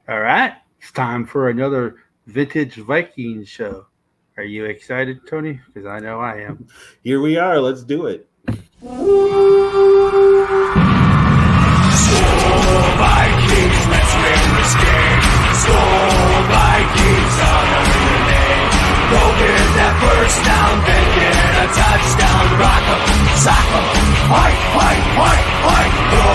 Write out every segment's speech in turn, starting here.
All right, it's time for another vintage Vikings show. Are you excited, Tony? Because I know I am. Here we are. Let's do it. Skol Vikings, let's win this game. Skol Vikings, honor your name. Go get that first down, then get a touchdown. Rock 'em, sock 'em, fight, fight, fight, fight. Go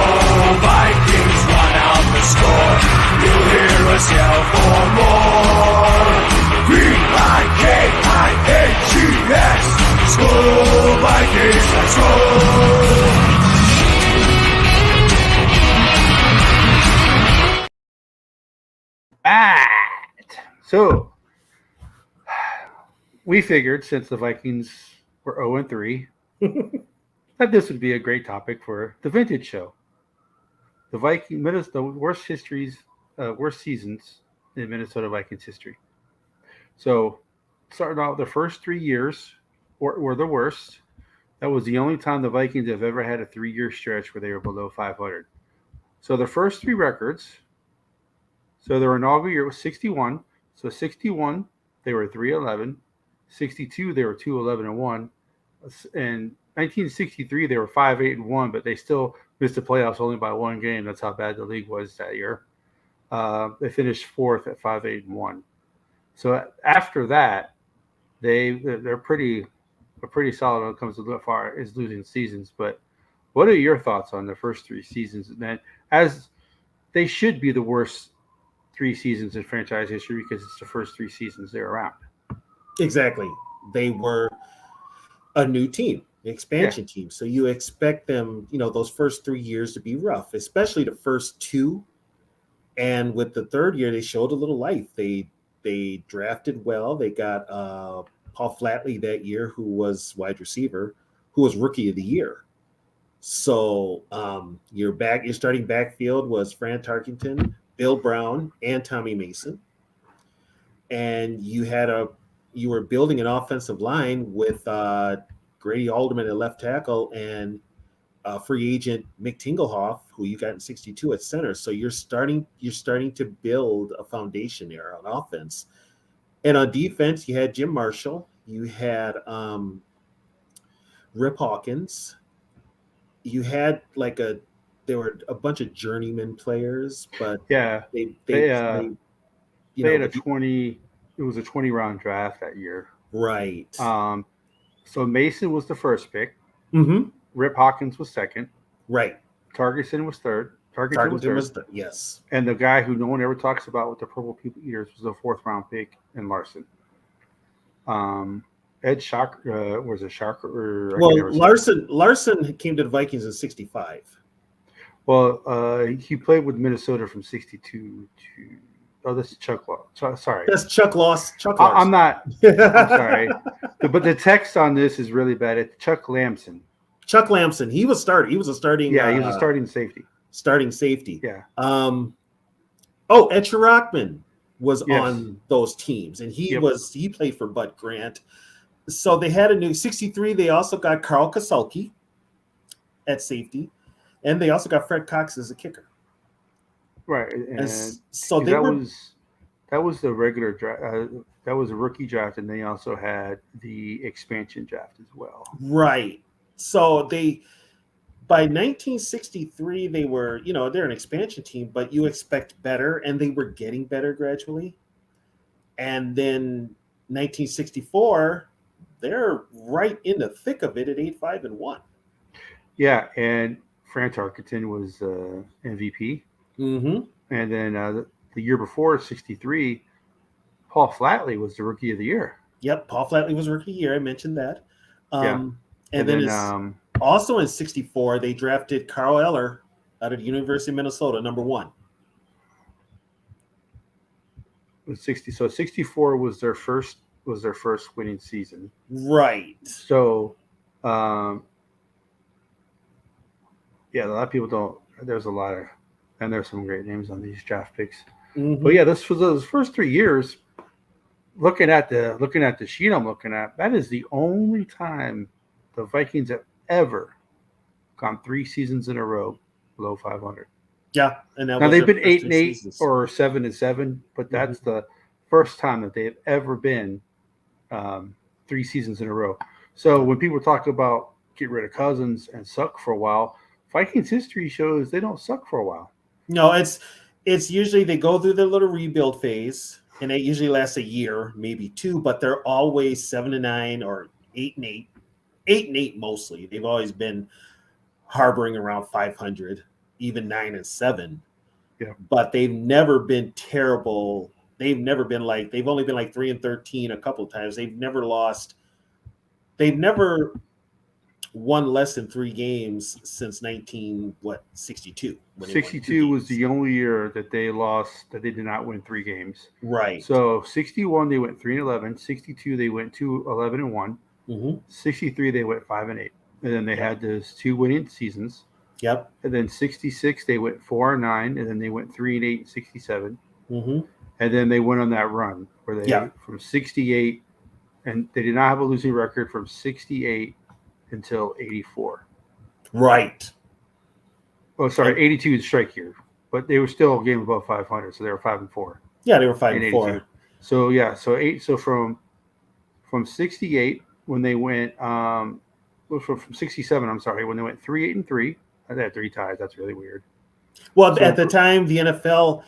Vikings, run out the score. You'll hear us yell for more. V-I-K-I-N-G-S. Skol Vikings, let's go. Right. So we figured since the Vikings were 0-3 that this would be a great topic for the vintage show. The worst seasons in Minnesota Vikings history. So starting out, the first 3 years were the worst. That was the only time the Vikings have ever had a 3-year stretch where they were below 500. So the first three records. So their inaugural year was 61. So 61, they were 3-11. 62, they were 2-11-1. And 1963, they were 5-8-1, but they still missed the playoffs only by one game. That's how bad the league was that year. They finished fourth at 5-8-1. So after that, they're pretty solid when it comes to far as losing seasons. But what are your thoughts on the first three seasons? And then, as they should be the worst 3 seasons in franchise history because it's the first 3 seasons they're around. Exactly. They were a new team, Yeah, expansion team. So you expect them, those first 3 years to be rough, especially the first two. And with the third year, they showed a little life. They drafted well. They got Paul Flatley that year, who was wide receiver, who was rookie of the year. So your starting backfield was Fran Tarkenton, Bill Brown, and Tommy Mason, and you were building an offensive line with Grady Alderman at left tackle and free agent Mick Tinglehoff, who you got in '62 at center. So you're starting to build a foundation there on offense, and on defense you had Jim Marshall, you had Rip Hawkins, you had there were a bunch of journeyman players, but yeah. they they They they you they know had a 20. It was a 20-round draft that year. right. Um, so Mason was the first pick. Mm-hmm. Rip Hawkins was second. Right. Targeton was third. Targeton was Tarkenton third. was yes. And the guy who no one ever talks about with the Purple People Eaters was the fourth-round pick in Larson. Um, Ed Shock was a Shocker, or I can Well, never say it. Larson came to the Vikings in '65. Well, he played with Minnesota from '62 to. Oh, this is Chuck Law. Sorry, That's Chuck I'm Larson. not. I'm sorry, but the text on this is really bad. It's Chuck Lamson. Chuck Lamson. He was started. He was a Yeah, he was a starting safety. starting safety. Yeah. Ed Rockman was Yes. on those teams, and Yep. he played for Bud Grant. So they had a new '63. They also got Carl Kasulki at safety, and they also got Fred Cox as a kicker. Right, And and so because they were that was the regular draft. That was a rookie draft, and they also had the expansion draft as well. right. So by 1963 they were, they're an expansion team, but you expect better, and they were getting better gradually. And then 1964, they're right in the thick of it at 8-5-1. Yeah, and Fran Tarkenton was MVP, Mm-hmm. and then the year before '63, Paul Flatley was the rookie of the year. Yep, Paul Flatley was rookie year. I mentioned that. Yeah, Um, and and then then it's also in '64 they drafted Carl Eller out of the University of Minnesota, number one. '60. So '64 was their first winning season. Right. So, um, yeah, a lot of people don't. There's a lot of, and there's some great names on these draft picks. But Mm-hmm. yeah, this was those first 3 years. Looking at the sheet I'm looking at, that is the only time the Vikings have ever gone 3 seasons in a row below 500. Yeah, and that Now was they've their been first 8-8 seasons. or 7-7, but that's Mm-hmm. the first time that they've ever been 3 seasons in a row. So Yeah. when people talk about get rid of Cousins and suck for a while, Vikings history shows they don't suck for a while. No, it's usually they go through their little rebuild phase, and it usually lasts a year, maybe two, but they're always 7-9 or 8-8, 8-8 mostly. They've always been harboring around 500, even 9-7. Yeah. But they've never been terrible. They've never been like they've only been like 3-13 a couple of times. They've never lost. They've never won less than 3 games since 62 when they won 2 62 was games. the only year that they lost that they did not win 3 games. Right. So 61 they went 3-11, 62 they went 2-11-1, Mm-hmm. 63 they went 5-8, and then they Yep. had those 2 winning seasons. Yep. And then 66 they went 4-9, and then they went 3-8 in 67, Mm-hmm. and then they went on that run where they Yeah. from 68, and they did not have a losing record from 68 until 84. Right. Oh, sorry, And- 82 is strike year, but they were still a game above 500, so they were 5-4 Yeah, they were in 5-4. 82. So yeah, so from 68 when they went from 67, I'm sorry, when they went 3-8-3, they had 3 ties. That's really weird. Well, So- at the time, the NFL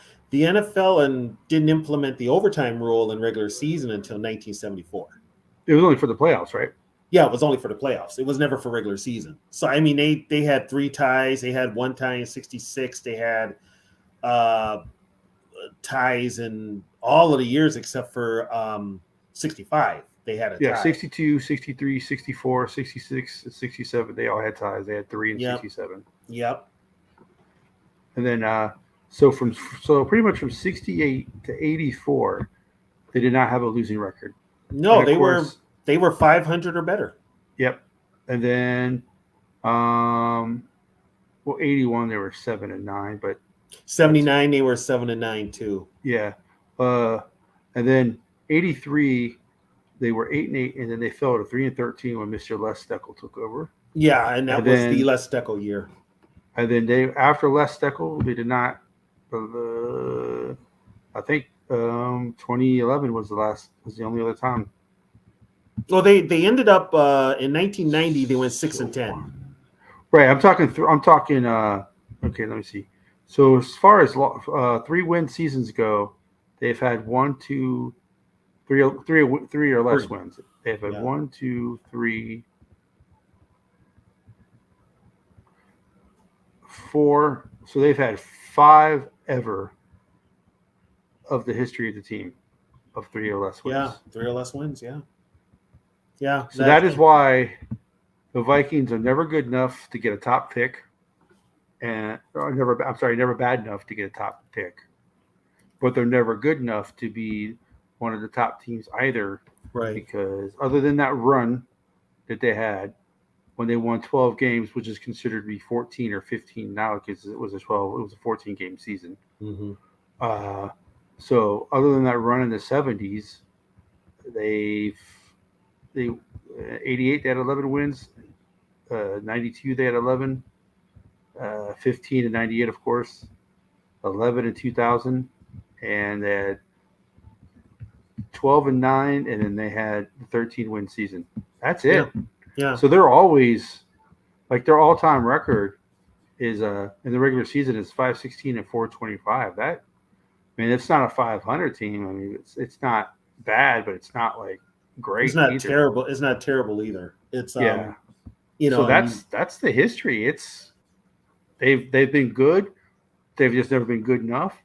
and didn't implement the overtime rule in regular season until 1974. It was only for the playoffs, right? Yeah, it was only for the playoffs. It was never for regular season. So I mean, they had 3 ties. They had 1 tie in 66. They had ties in all of the years except for 65. They had a Yeah, tie. 62, 63, 64, 66, 67. They all had ties. They had 3 in Yep. 67. Yep. And then so pretty much from 68 to 84, they did not have a losing record. No, And of they were 500 or better. Yep. And then 81 they were 7-9, but 79 they were 7-9 too. yeah. And then 83 they were 8-8, and then they fell to 3-13 when Mr. Les Steckel took over. Yeah, and that And was then- the Les Steckel year. And then after Les Steckel, they did not. I think 2011 was the only other time. Well, they ended up in 1990. They went 6-10. Right. I'm talking. Okay, let me see. So as far as 3-win seasons go, they've had 1, 2, 3 or less wins. They've had Yeah. 1, 2, 3, 4. So they've had 5 ever of the history of the team of 3 or less wins. Yeah, 3 or less wins. Yeah, yeah. So that is why the Vikings are never good enough to get a top pick, and never bad enough to get a top pick, but they're never good enough to be one of the top teams either. right. Because other than that run that they had when they won 12 games, which is considered to be 14 or 15 now because it was a 14 game season. Mm-hmm. So other than that run in the 70s, they 88 they had 11 wins, 92 they had 11, 15 and 98 of course, 11 in 2000, and they had 12 and 9, and then they had the 13 win season. That's it. Yeah. So they're always like their all time record is in the regular season is 516 and 425. That it's not a 500 team. I mean it's not bad, but it's not like great. It's not either. terrible. It's not terrible either. It's Yeah. So that's the history. It's they've been good. They've just never been good enough,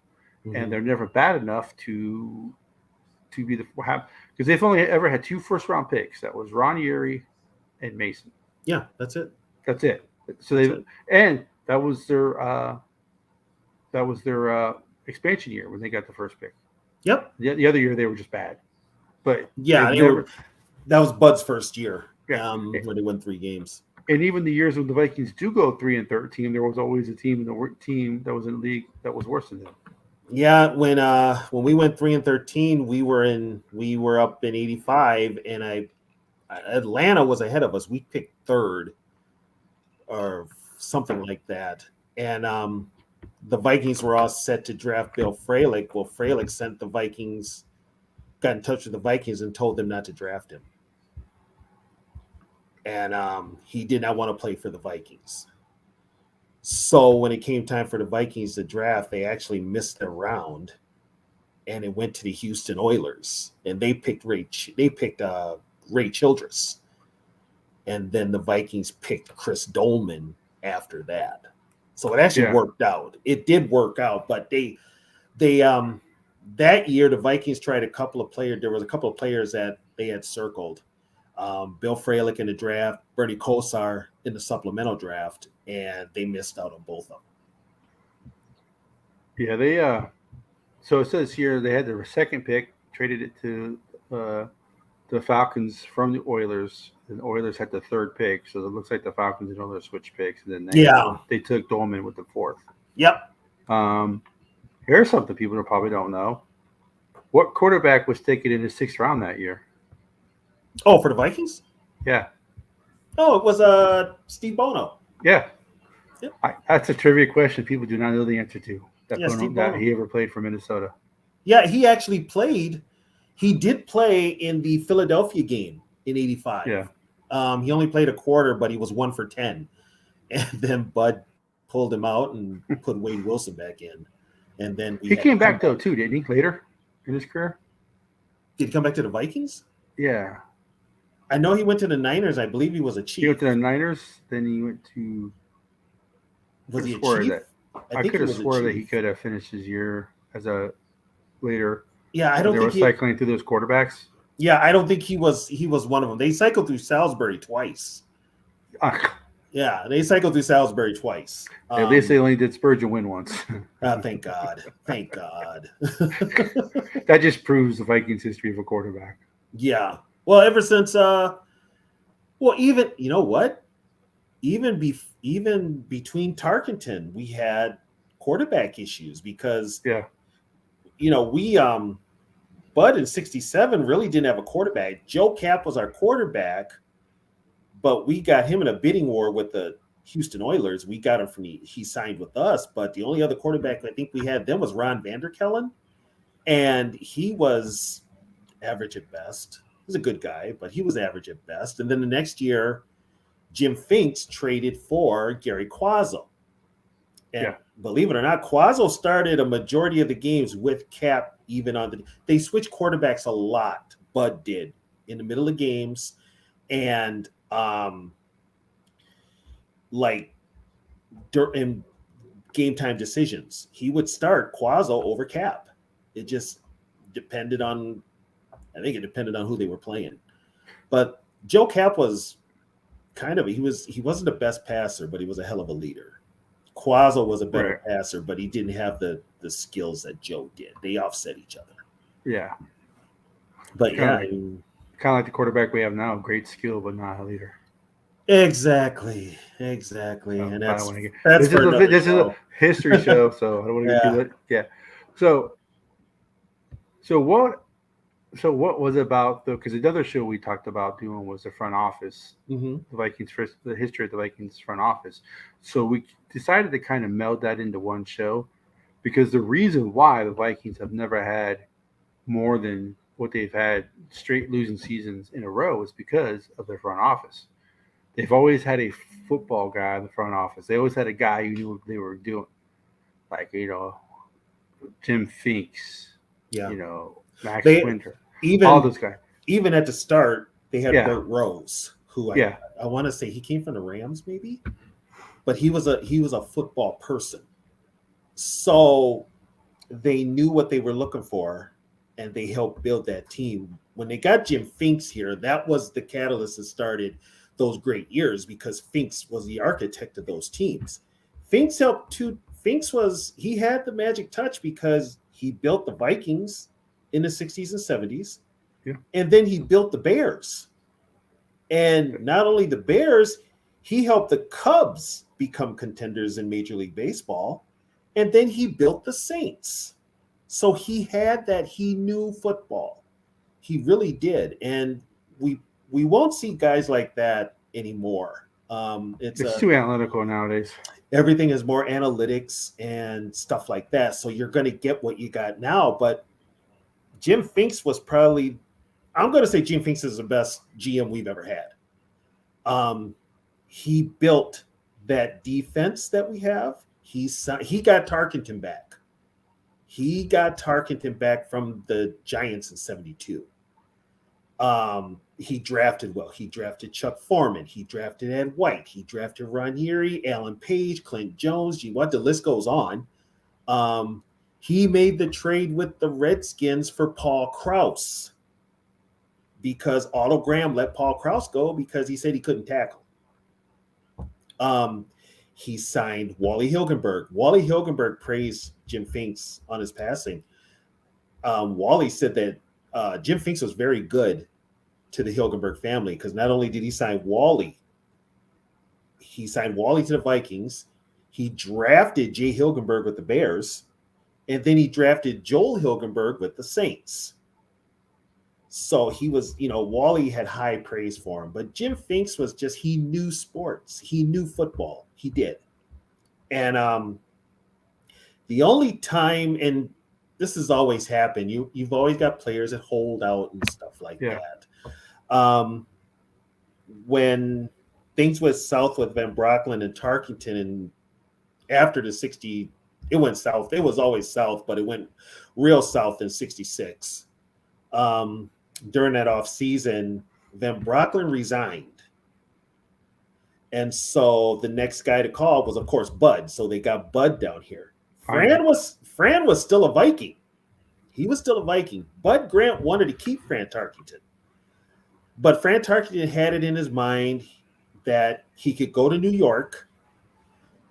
and they're never bad enough to be because they've only ever had 2 first round picks. That was Ron Yeary and Mason. yeah, that's it. That's it. So and that was their expansion year when they got the first pick. Yep. The other year they were just bad. But Yeah, that was Bud's first year. Yeah. When they won 3 games. And even the years when the Vikings do go 3-13, there was always a team that was in the league that was worse than them. Yeah, when we went 3-13, we were up in 85, and Atlanta was ahead of us. We picked 3rd or something like that, and the Vikings were all set to draft Bill Fralick. Well, Fralick got in touch with the Vikings and told them not to draft him. And he did not want to play for the Vikings. So when it came time for the Vikings to draft, they actually missed their round, and it went to the Houston Oilers, and they picked Ray Childress, and then the Vikings picked Chris Dolman after that. So it actually worked out. It did work out, but they that year the Vikings tried a couple of players. There was a couple of players that they had circled. Bill Fralick in the draft, Bernie Kosar in the supplemental draft, and they missed out on both of them. Yeah, they so it says here they had their second pick, traded it to the Falcons from the Oilers. And the Oilers had the third pick, so it looks like the Falcons and Oilers switched picks, and then they took Dolman with the fourth. Yep. Here's something people probably don't know. What quarterback was taken in the 6th round that year? Oh, for the Vikings? Yeah. Oh, it was Steve Bono. Yeah. Yep. That's a trivia question people do not know the answer to. Steve That Bono. he ever played for Minnesota. Yeah, he actually played. He did play in the Philadelphia game in '85. Yeah. He only played a quarter, but he was 1 for 10. And then Bud pulled him out and put Wade Wilson back in. And then he came back though too, didn't he? Later in his career. Did he come back to the Vikings? Yeah. I know he went to the Niners. I believe he was a Chief. He went to the Niners. Then he went to. Was he a Chief? I could have swore that he could have finished his year as a later. Yeah, I don't think they were cycling through those quarterbacks. Yeah, I don't think he was one of them. They cycled through Salisbury twice. Yeah, they cycled through Salisbury twice. At least they only did Spurgeon win once. Thank God. Thank God. That just proves the Vikings' history of a quarterback. Yeah. Well, ever since even you know what? Even between Tarkenton, we had quarterback issues because we Bud in '67 really didn't have a quarterback. Joe Cap was our quarterback, but we got him in a bidding war with the Houston Oilers. We got him he signed with us, but the only other quarterback I think we had then was Ron Vanderkellen, and he was average at best. He was a good guy, but he was average at best. And then the next year, Jim Finks traded for Gary Quazzo. And believe it or not, Quazzo started a majority of the games with Cap even on they switched quarterbacks a lot. Bud did in the middle of games. And in game time decisions, he would start Quazzo over Cap. It just depended on who they were playing. But Joe Cap was he wasn't the best passer, but he was a hell of a leader. Quazzo was a better passer, but he didn't have the skills that Joe did. They offset each other. Yeah. But kind of like the quarterback we have now, great skill, but not a leader. Exactly. And this is a history show, so I don't want to get too late. Yeah. So what was it about because another show we talked about doing was the front office, the Vikings the history of the Vikings front office. So we decided to kind of meld that into one show because the reason why the Vikings have never had more than what they've had straight losing seasons in a row is because of their front office. They've always had a football guy in the front office. They always had a guy who knew what they were doing, like Jim Finks, Max Winter. All those guys. Even at the start, they had Bert Rose, who I want to say he came from the Rams, maybe, but he was a football person. So they knew what they were looking for, and they helped build that team. When they got Jim Finks here, that was the catalyst that started those great years because Finks was the architect of those teams. Finks helped too. He had the magic touch because he built the Vikings in the 60s and 70s. Yeah. And then he built the Bears. And not only the Bears, he helped the Cubs become contenders in Major League Baseball. And then he built the Saints. So he knew football. He really did. And we won't see guys like that anymore. It's too analytical nowadays. Everything is more analytics and stuff like that. So you're going to get what you got now. But Jim Finks was probably, I'm going to say Jim Finks is the best GM we've ever had. He built that defense that we have. He got Tarkenton back. He got Tarkenton back from the Giants in 72. He drafted well. He drafted Chuck Foreman. He drafted Ed White. He drafted Ron Erie, Alan Page, Clint Jones. The list goes on. He made the trade with the Redskins for Paul Krause because Otto Graham let Paul Krause go because he said he couldn't tackle. He signed Wally Hilgenberg. Wally Hilgenberg praised Jim Finks on his passing. Wally said that Jim Finks was very good to the Hilgenberg family because not only did he sign Wally to the Vikings, he drafted Jay Hilgenberg with the Bears, and then he drafted Joel Hilgenberg with the Saints. So he was, Wally had high praise for him, but Jim Finks was just, he knew sports. He knew football. He did. And the only time, and this has always happened, you've always got players that hold out and stuff like that. When things went south with Van Brockland and Tarkenton, and after the 60, it went south. It was always south, but it went real south in 66. During that off season, Van Brockland resigned. And so the next guy to call was, of course, Bud. So they got Bud down here. Fran was still a Viking. He was still a Viking. Bud Grant wanted to keep Fran Tarkenton. But Fran Tarkenton had it in his mind that he could go to New York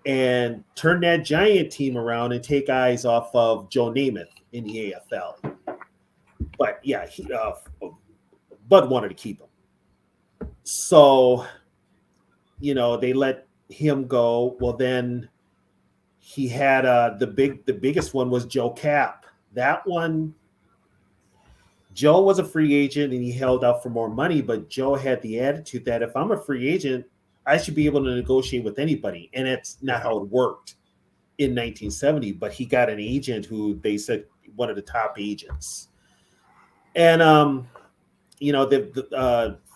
and turn that Giant team around and take eyes off of Joe Namath in the AFL. But yeah, Bud wanted to keep him. So, they let him go. Well, then he had the biggest one was Joe Cap. That one, Joe was a free agent and he held out for more money, but Joe had the attitude that if I'm a free agent, I should be able to negotiate with anybody. And that's not how it worked in 1970, but he got an agent who they said one of the top agents. And,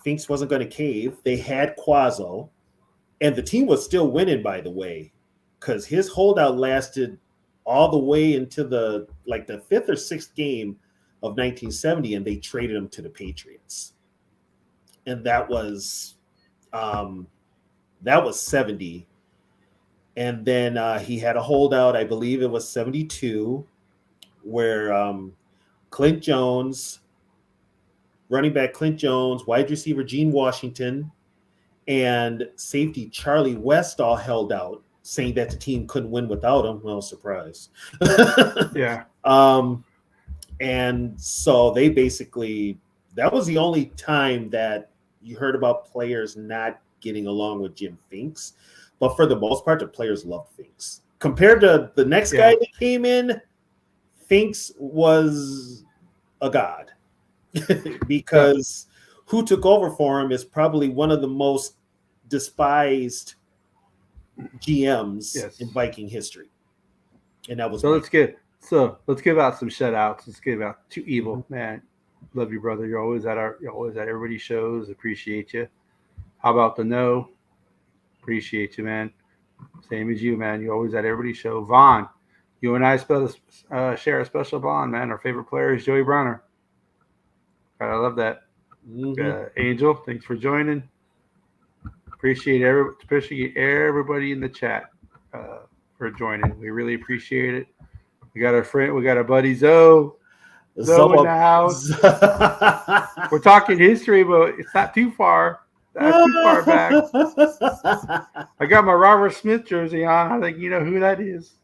Finks wasn't going to cave. They had Quazzo, and the team was still winning, by the way, because his holdout lasted all the way into the fifth or sixth game of 1970, and they traded him to the Patriots. And that was 70. And then he had a holdout, I believe it was 72, where Clint Jones, running back Clint Jones, wide receiver Gene Washington, and safety Charlie West all held out, saying that the team couldn't win without him. Well, surprise. Yeah. And so they basically, that was the only time that you heard about players not getting along with Jim Finks. But for the most part, the players loved Finks. Compared to the next guy that came in, Finks was a god. Because who took over for him is probably one of the most despised GMs in Viking history. And that was let's give out some shout outs. Let's give out to Evil. Man, love you, brother. You're always at everybody's shows. Appreciate you. How about the No? Appreciate you, man. Same as you, man. You're always at everybody's show. Vaughn, you and I share a special bond, man. Our favorite player is Joey Browner. I love that. Angel, thanks for joining. Appreciate everybody in the chat for joining. We really appreciate it. We got our buddy Zoe in the house. We're talking history, but it's not too far. Not too far back. I got my Robert Smith jersey on. I think you know who that is.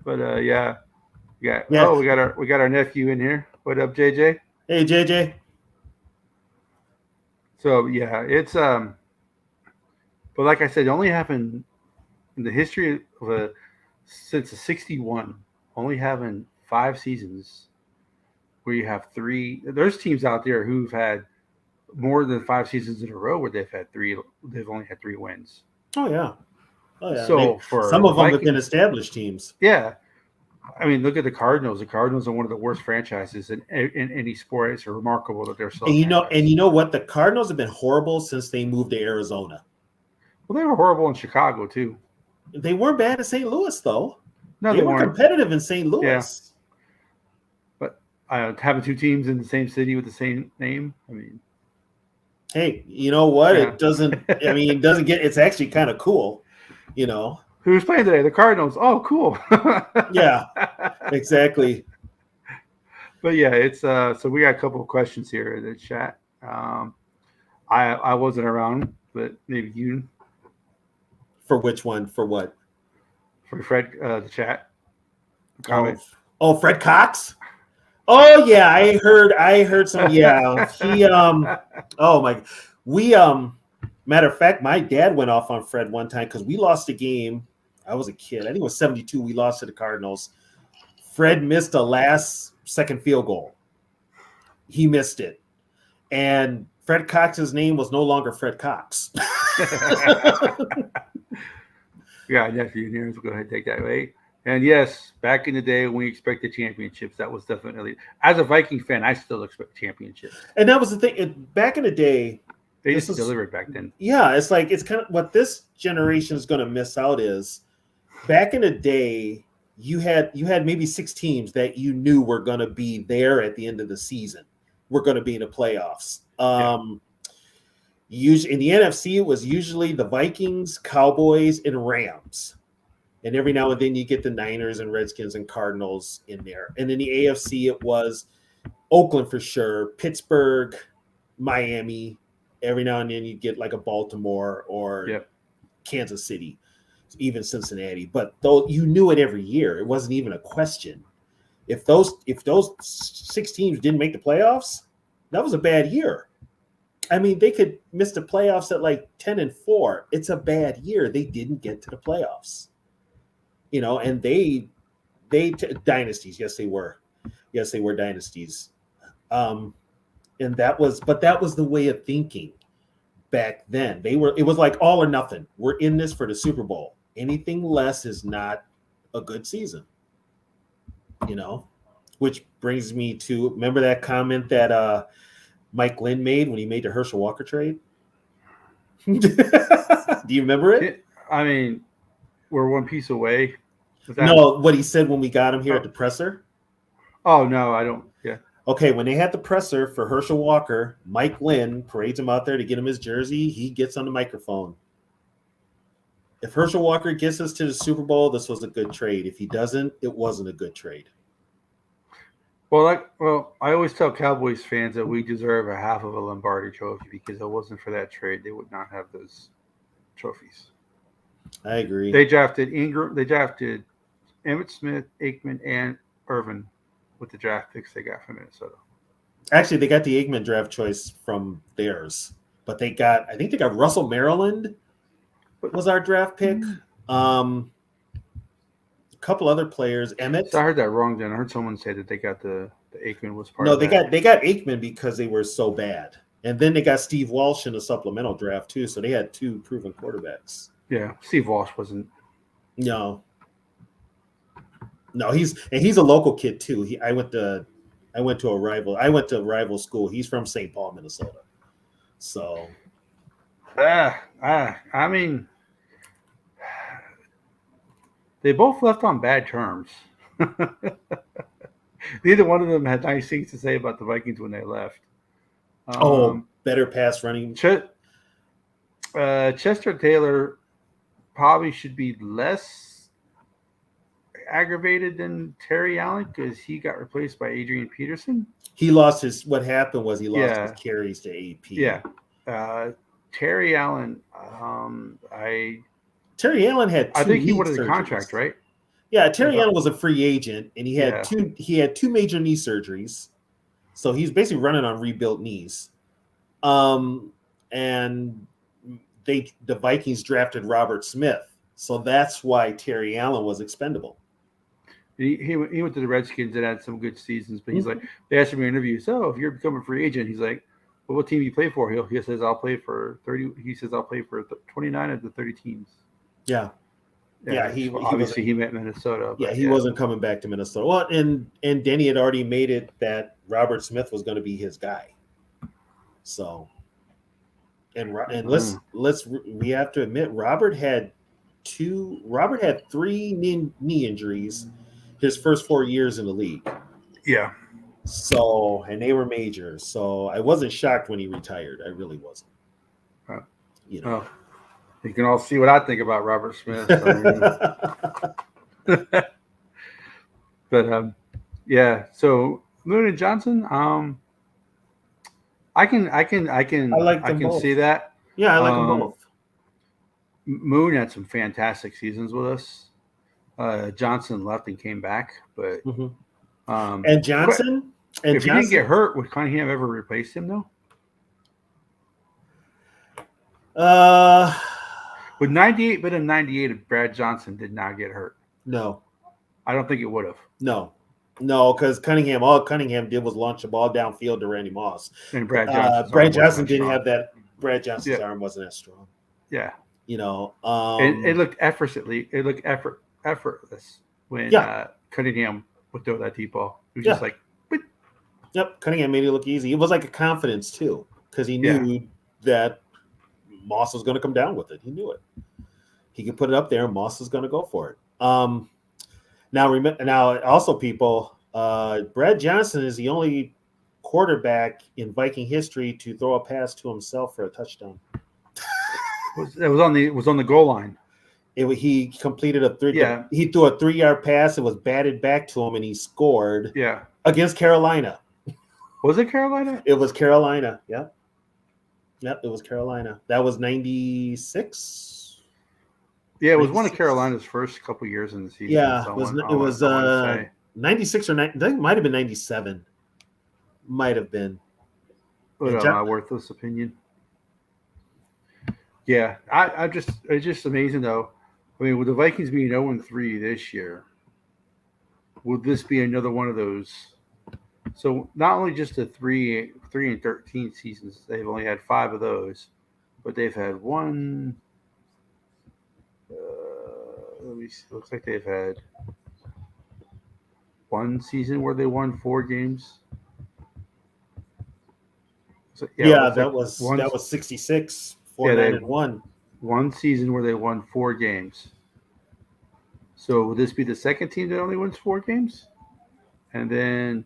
But we got our nephew in here. What up, JJ? Hey, JJ. So it's but like I said, it only happened in the history of since the 61, only having 5 seasons where you have 3. There's teams out there who've had more than 5 seasons in a row where they've only had 3 wins. Oh yeah. Oh yeah. So for some the of them have been Vikings, established teams. yeah. I mean, look at the Cardinals. The Cardinals are one of the worst franchises in any sport. It's remarkable that they're still a franchise. And you know what? The Cardinals have been horrible since they moved to Arizona. Well, they were horrible in Chicago too. They weren't bad in St. Louis though. No, they were weren't. competitive in St. Louis. But having 2 teams in the same city with the same name, I mean, Hey, you know what? Yeah. It doesn't. I mean, it doesn't get. It's actually kind of cool. You know. who's playing today? The Cardinals. Oh, cool. Yeah. Exactly. But yeah, it's so we got a couple of questions here in the chat. I wasn't around, but maybe you For which one? For what? for Fred the chat comment. Oh, Fred Cox. Oh yeah, I heard some. Yeah, he Oh my, we Matter of fact, my dad went off on Fred one time because we lost a game. I was a kid. I think it was 72. We lost to the Cardinals. Fred missed a last-second field goal. He missed it, and Fred Cox's name was no longer Fred Cox. Yeah, nephew here. So go ahead and take that away. And yes, back in the day when we expected championships, that was definitely, as a Viking fan, I still expect championships. And that was the thing. Back in the day, They just delivered back then. yeah, it's like it's kind of what this generation is going to miss out is back in the day, you had maybe 6 teams that you knew were going to be there at the end of the season. We're going to be in the playoffs. Usually in the NFC, it was usually the Vikings, Cowboys, and Rams. And every now and then you get the Niners and Redskins and Cardinals in there. And in the AFC, it was Oakland for sure, Pittsburgh, Miami. Every now and then you get like a Baltimore or Kansas City, even Cincinnati. But though you knew it every year, it wasn't even a question. If those 6 teams didn't make the playoffs, that was a bad year. I mean, they could miss the playoffs at like 10-4. It's a bad year. They didn't get to the playoffs. You know, and they dynasties. Yes, they were. Yes, they were dynasties. And that was the way of thinking back then. It was like all or nothing. We're in this for the Super Bowl. Anything less is not a good season. You know, which brings me to remember that comment that Mike Lynn made when he made the Herschel Walker trade? Do you remember it? I mean, we're one piece away. No, what he said when we got him here at the presser? Oh, no, I don't. Yeah. Okay, when they had the presser for Herschel Walker, Mike Lynn parades him out there to get him his jersey. He gets on the microphone. If Herschel Walker gets us to the Super Bowl, this was a good trade. If he doesn't, it wasn't a good trade. Well, I always tell Cowboys fans that we deserve a half of a Lombardi trophy because if it wasn't for that trade, they would not have those trophies. I agree. They drafted Ingram. They drafted Emmitt Smith, Aikman, and Irvin with the draft picks they got from Minnesota. Actually, they got the Aikman draft choice from theirs, but I think they got Russell Maryland was our draft pick. A couple other players, Emmett. So I heard that wrong. Then I heard someone say that they got the Aikman was part. No, of they that. got Aikman because they were so bad, and then they got Steve Walsh in a supplemental draft too. So they had 2 proven quarterbacks. Yeah, Steve Walsh wasn't. No, he's a local kid too. I went to rival school. He's from St. Paul, Minnesota. So, I mean, they both left on bad terms. Neither one of them had nice things to say about the Vikings when they left. Better pass running. Chester Taylor probably should be less aggravated than Terry Allen because he got replaced by Adrian Peterson. What happened was he lost his carries to AP. Yeah. Terry Allen, Terry Allen had 2 I think he knee wanted a surgeries. Contract, right? Yeah, Terry Allen was a free agent, and he had 2 major knee surgeries. So he's basically running on rebuilt knees. And the Vikings drafted Robert Smith. So that's why Terry Allen was expendable. He went to the Redskins and had some good seasons, but he's like, they asked him in interviews, so if you're becoming a free agent, he's like, what team you play for? He says, I'll play for 30. He says, I'll play for 29 of the 30 teams. Yeah. Yeah, he obviously he meant Minnesota. Yeah, he wasn't coming back to Minnesota. Well, and Denny had already made it that Robert Smith was going to be his guy. So, and we have to admit Robert had 3 knee injuries his first 4 years in the league. Yeah. So, and they were major. So I wasn't shocked when he retired. I really wasn't. You know. You can all see what I think about Robert Smith. But yeah. So Moon and Johnson, I can see that. Yeah, I like them both. Moon had some fantastic seasons with us. Johnson left and came back, but and Johnson. And if he didn't get hurt, would Cunningham ever replace him though? With 98, but in 98, if Brad Johnson did not get hurt. No. I don't think it would have. No, because all Cunningham did was launch the ball downfield to Randy Moss. And Brad Johnson didn't have that. Brad Johnson's arm wasn't as strong. Yeah. You know. It looked effortlessly. It looked effortless when Cunningham would throw that deep ball. It was just like, Wait. Yep. Cunningham made it look easy. It was like a confidence too, because he knew that Moss was going to come down with it. He knew it. He could put it up there, and Moss was going to go for it. Now, also, people, Brad Johnson is the only quarterback in Viking history to throw a pass to himself for a touchdown. It was on the goal line. He completed a 3. Yeah. He threw a 3-yard pass. It was batted back to him, and he scored. Yeah. Against Carolina. Was it Carolina? It was Carolina. Yep. Yep, it was Carolina. That was 96. Yeah, it was 96. One of Carolina's first couple years in the season. Yeah, it was 96 or 90. I think it might have been 97. Might have been. But my worthless opinion. Yeah, it's just amazing though. I mean, with the Vikings being 0-3 this year, would this be another one of those? So not only just the 3-13 seasons, they've only had 5 of those, but they've had one. Let me see. Looks like they've had one season where they won 4 games. So, that was 66. 4-9-1. One season where they won 4 games. So would this be the second team that only wins 4 games? And then.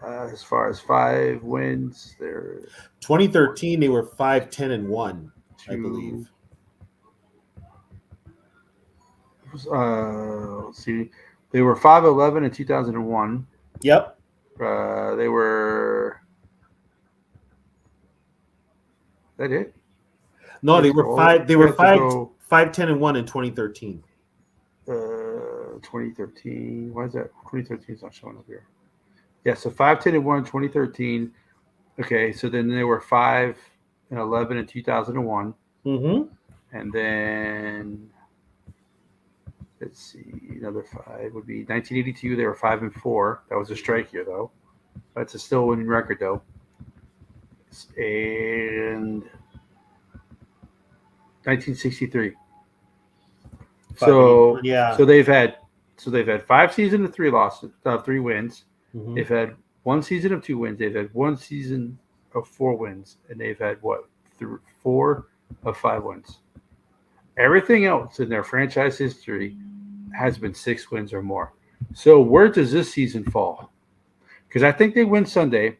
As far as 5 wins, they're 2013. They were 5-10-1, I believe. Let's see, they were 5-11 in 2001. Yep. They were. Is that it? No, they were 5. They were 5-10-1 in 2013. 2013. Why is that? 2013 is not showing up here. Yeah, so 5-10-1 in 2013. Okay, so then they were 5-11 in 2001. Mm-hmm. And then let's see, another 5 would be 1982. They were 5-4. That was a strike year, though. That's a still winning record, though. And 1963. So they've had 5 seasons of 3 losses, 3 wins. Mm-hmm. They've had 1 season of 2 wins. They've had 1 season of 4 wins, and they've had 4 of 5 wins. Everything else in their franchise history has been 6 wins or more. So where does this season fall? Because I think they win Sunday,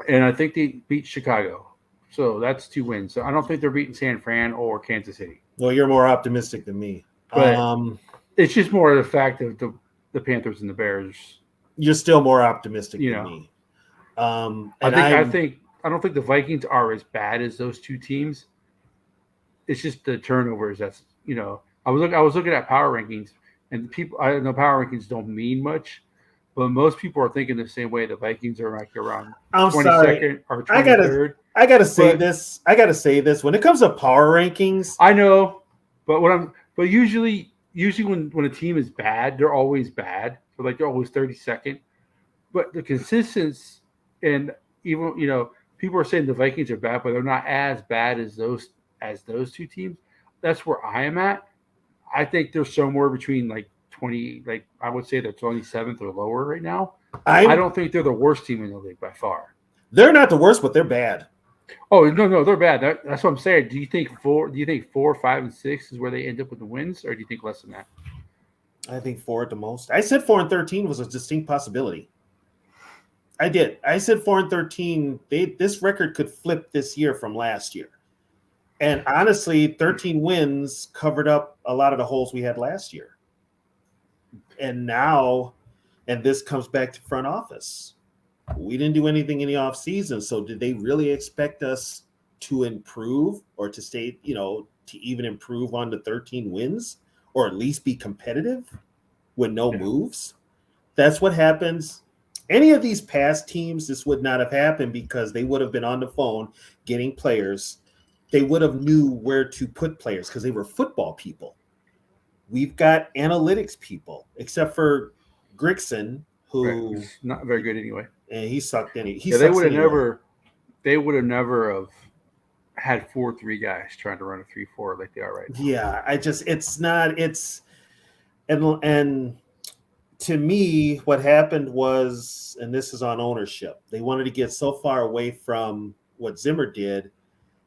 and I think they beat Chicago. So that's 2 wins. So I don't think they're beating San Fran or Kansas City. Well, you're more optimistic than me. But it's just more of the fact of the Panthers and the Bears. You're still more optimistic than me. I don't think the Vikings are as bad as those 2 teams. It's just the turnovers. That's I was looking at power rankings, and people. I know power rankings don't mean much, but most people are thinking the same way. The Vikings are like around 22nd or 23rd. I gotta say this. When it comes to power rankings, I know, but usually when a team is bad, they're always bad. So they're always 32nd. But the consistency and even people are saying the Vikings are bad, but they're not as bad as those two teams. That's where I am at. I think they're somewhere between like 20, like I would say they're 27th or lower right now. I don't think they're the worst team in the league by far. They're not the worst, but they're bad. Oh no, they're bad. That's what I'm saying. Do you think 4, 5, and 6 is where they end up with the wins, or do you think less than that? I think 4 at the most. I said 4-13 was a distinct possibility. I did. I said 4-13. This record could flip this year from last year. And honestly, 13 wins covered up a lot of the holes we had last year. And this comes back to front office. We didn't do anything in the offseason. So did they really expect us to improve or to stay, to even improve on the 13 wins or at least be competitive with no moves? That's what happens. Any of these past teams, this would not have happened because they would have been on the phone getting players. They would have knew where to put players because they were football people. We've got analytics people, except for Grigson, who He's not very good anyway. And he sucked in. They would have never have had 4-3 guys trying to run a 3-4 like they are right now. Yeah, and to me, what happened was, and this is on ownership, they wanted to get so far away from what Zimmer did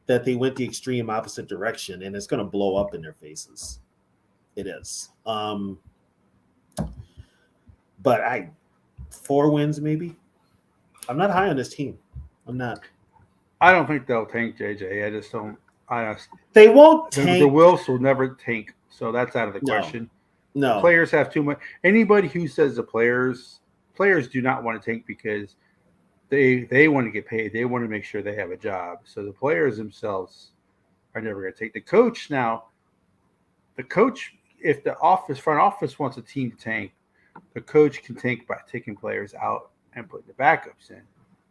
that they went the extreme opposite direction, and it's going to blow up in their faces. It is. But 4 wins maybe. I'm not high on this team. I'm not. I don't think they'll tank JJ. I just don't. They won't tank. The Wills will never tank, so that's out of the question. No. The players have too much. Anybody who says the players do not want to tank because they want to get paid. They want to make sure they have a job. So the players themselves are never going to take. The coach, if the front office wants a team to tank, the coach can tank by taking players out and putting the backups in.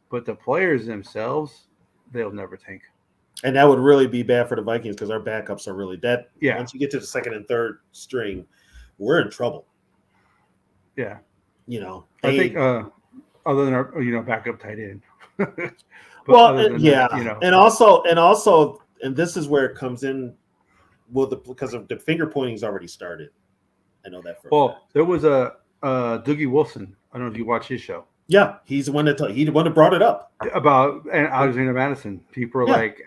But the players themselves, they'll never tank. And that would really be bad for the Vikings because our backups are really dead. Yeah. Once you get to the second and third string, we're in trouble. Yeah. I think other than our backup tight end. And also, this is where it comes in. Well, because of the finger pointing's already started. I know that for a fact. There was a Doogie Wilson. I don't know if you watch his show. Yeah, he's the one that brought it up about Alexander Madison. People are like,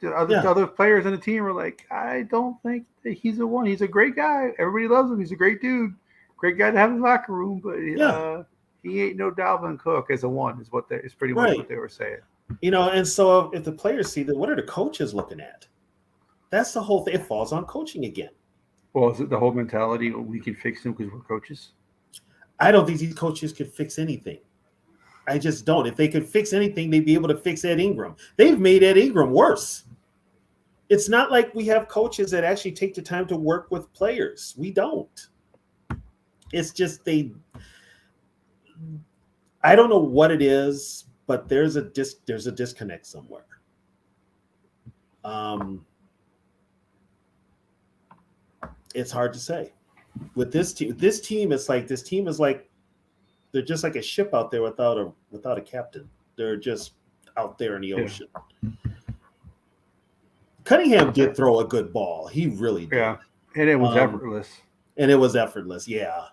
other players on the team are like, I don't think that he's the one. He's a great guy. Everybody loves him. He's a great dude. Great guy to have in the locker room, but he ain't no Dalvin Cook as a one. Is pretty much what they were saying. And so if the players see that, what are the coaches looking at? That's the whole thing. It falls on coaching again. Well, is it the whole mentality? We can fix them because we're coaches. I don't think these coaches could fix anything. I just don't. If they could fix anything, they'd be able to fix Ed Ingram. They've made Ed Ingram worse. It's not like we have coaches that actually take the time to work with players. We don't. It's just I don't know what it is, but there's a disconnect somewhere. It's hard to say. With this team is like they're just like a ship out there without a captain. They're just out there in the ocean. Cunningham did throw a good ball. He really did. Yeah, and it was effortless. Yeah,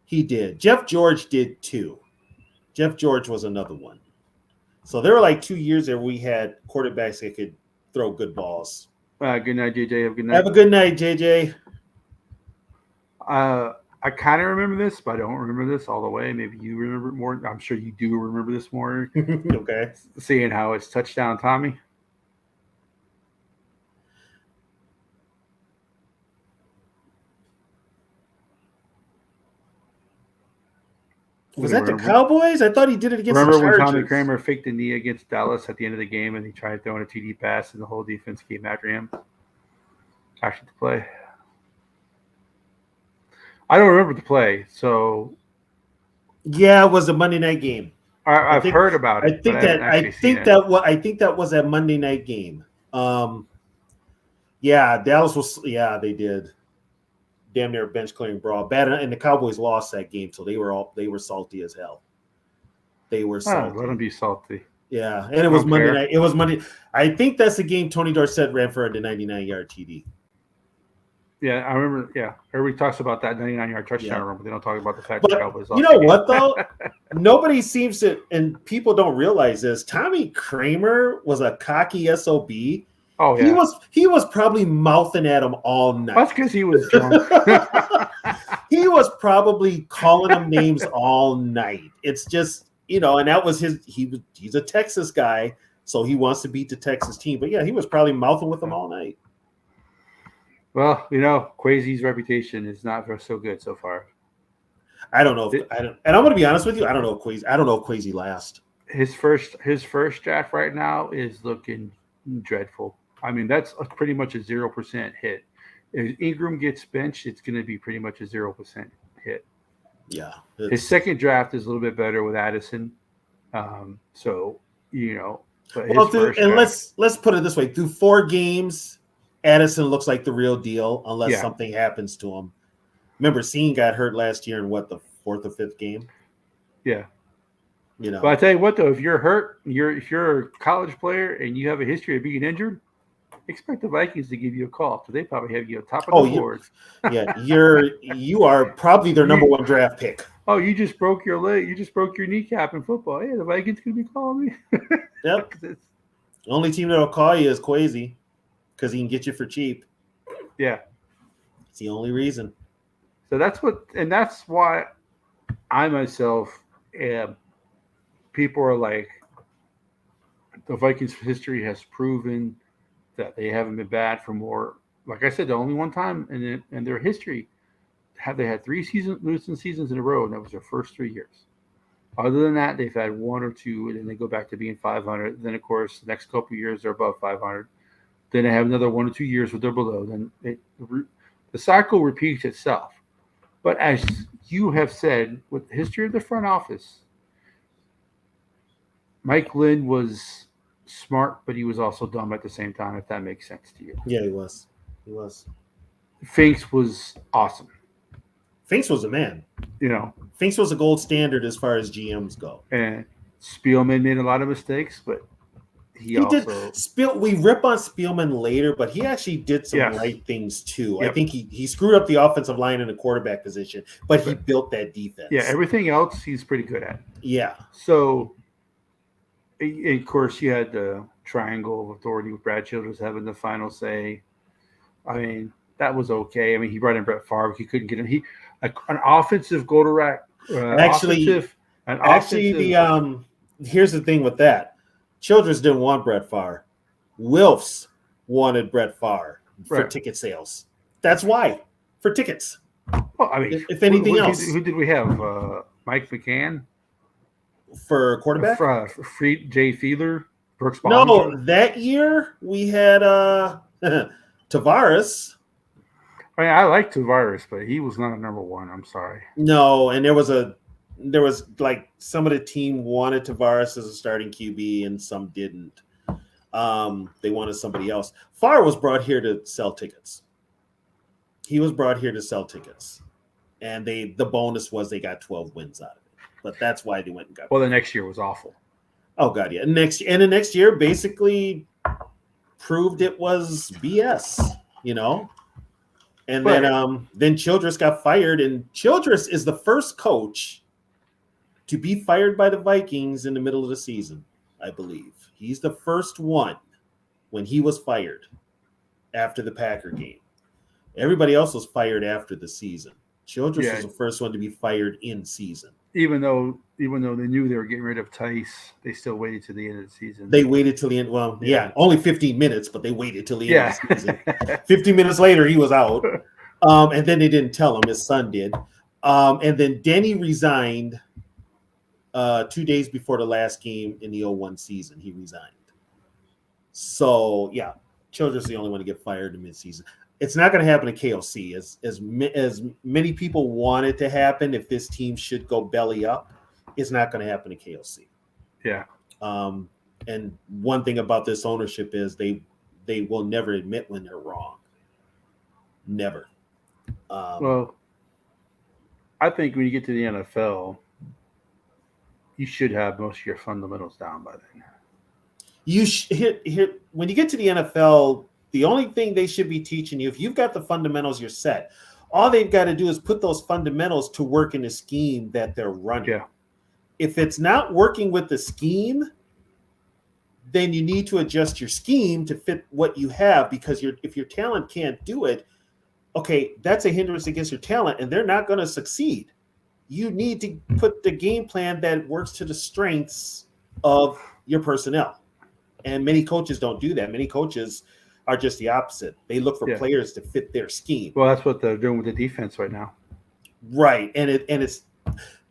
he did. Jeff George did too. Jeff George was another one. So there were like 2 years there we had quarterbacks that could throw good balls. Good night, JJ. Have a good night. Have a good night, JJ. I kind of remember this, but I don't remember this all the way. Maybe you remember it more. I'm sure you do remember this more. Okay. Seeing how it's touchdown Tommy. Was that the Cowboys? I thought he did it against the Chargers. Remember when Tommy Kramer faked the knee against Dallas at the end of the game and he tried throwing a TD pass and the whole defense came after him? Actually, the play. I don't remember the play, so. Yeah, it was a Monday night game. I've heard about it. I think that was a Monday night game. Yeah, Dallas was. Yeah, they did. Damn near bench clearing brawl. Bad, and the Cowboys lost that game, so they were salty as hell. They were salty. Let them be salty. Yeah, and it was Don't Monday care. night. It was Monday. I think that's the game Tony Dorsett ran for the 99-yard TD. Yeah, I remember. Yeah, everybody talks about that 99-yard touchdown Yeah. run, but they don't talk about the fact the But Cowboys you lost know the game. what, though? Nobody seems to, and people don't realize this. Tommy Kramer was a cocky SOB. Oh yeah, He was probably mouthing at him all night. that's because he was drunk. He was probably calling them names all night. It's just, and that was he's a Texas guy, so he wants to beat the Texas team. But yeah, he was probably mouthing with them all night. Well, Quasi's reputation is not so good so far. I don't know and I'm going to be honest with you. I don't know if Quasi lasts. His first draft right now is looking dreadful. I mean, that's pretty much a 0% hit. If Ingram gets benched, it's going to be pretty much a 0% hit. Yeah. His second draft is a little bit better with Addison. So, but his first draft, let's put it this way. Through 4 games, Addison looks like the real deal unless something happens to him. Remember, Scene got hurt last year in the 4th or 5th game? Yeah. But I tell you what, though, if you're hurt, if you're a college player and you have a history of being injured, expect the Vikings to give you a call because they probably have you on top of the board. Yeah, you are probably their number 1 draft pick. Oh, you just broke your leg. You just broke your kneecap in football. Yeah, the Vikings could be calling me. Yep. The only team that'll call you is Quasi because he can get you for cheap. Yeah. It's the only reason. So that's why I myself am. People are like, the Vikings history has proven that they haven't been bad for more. Like I said, the only one time in their history they had 3 losing seasons in a row, and that was their first 3 years. Other than that, they've had 1 or 2, and then they go back to being 500. Then, of course, the next couple of years they're above 500. Then they have another 1 or 2 years where they're below. Then the cycle repeats itself. But as you have said, with the history of the front office, Mike Lynn was smart, but he was also dumb at the same time, if that makes sense to you. Yeah, he was. Finks was awesome. Finks was a man. Finks was a gold standard as far as GMs go. And Spielman made a lot of mistakes, but he also did. We rip on Spielman later, but he actually did some right things too. Yep. I think he screwed up the offensive line in the quarterback position, but he built that defense. Yeah, everything else he's pretty good at. Yeah. So, of course, you had the triangle of authority with Brad Childress having the final say. I mean, that was okay. I mean, he brought in Brett Favre. He couldn't get him. An offensive go-to-rack. Here's the thing with that. Childress didn't want Brett Favre. Wilfs wanted Brett Favre for ticket sales. That's why. For tickets. Well, I mean, if anything else. Who did we have? Mike McCann? For quarterback? Jay Fiedler? Brooks Ballinger? No, that year we had Tavares. I mean, I like Tavares, but he was not a number 1. I'm sorry. No, and there was like some of the team wanted Tavares as a starting QB and some didn't. They wanted somebody else. Favre was brought here to sell tickets. He was brought here to sell tickets. And the bonus was they got 12 wins out of it. But that's why they went and got. Well, the next year was awful. Oh God, yeah. The next year basically proved it was BS, And then Childress got fired, and Childress is the first coach to be fired by the Vikings in the middle of the season, I believe. He's the first one when he was fired after the Packer game. Everybody else was fired after the season. Childress was the first one to be fired in season. Even though they knew they were getting rid of Tice, they still waited till the end of the season. They waited till the end. Well, only 15 minutes, but they waited till the end of the season. 15 minutes later, he was out. And then they didn't tell him. His son did. And then Denny resigned 2 days before the last game in the 0-1 season. He resigned. So, yeah, Childress is the only one to get fired in midseason. It's not going to happen at KOC. As many people want it to happen, if this team should go belly up, it's not going to happen at KOC. Yeah. And one thing about this ownership is they will never admit when they're wrong. Never. Well, I think when you get to the NFL, you should have most of your fundamentals down by then. When you get to the NFL, the only thing they should be teaching you, if you've got the fundamentals, you're set. All they've got to do is put those fundamentals to work in the scheme that they're running. Yeah. If it's not working with the scheme, then you need to adjust your scheme to fit what you have, because if your talent can't do it, okay, that's a hindrance against your talent, and they're not going to succeed. You need to put the game plan that works to the strengths of your personnel. And many coaches don't do that. Many coaches are just the opposite. They look for players to fit their scheme. Well, that's what they're doing with the defense right now. Right. And it's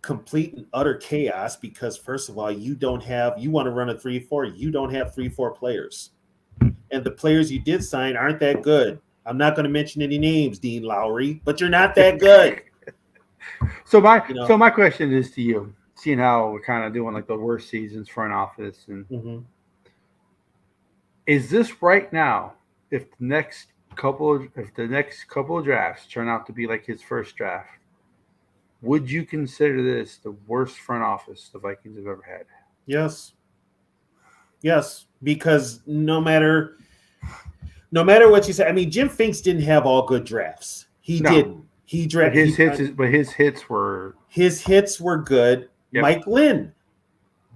complete and utter chaos, because first of all, you want to run a 3-4, you don't have 3-4 players. And the players you did sign aren't that good. I'm not going to mention any names, Dean Lowry, but you're not that good. So my question is to you, seeing how we're kind of doing like the worst seasons front office, and is this right now, if the next couple of drafts turn out to be like his first draft, would you consider this the worst front office the Vikings have ever had? Yes, because no matter what you say, I mean, Jim Finks didn't have all good drafts. He didn't. His hits were good. Yep. Mike Lynn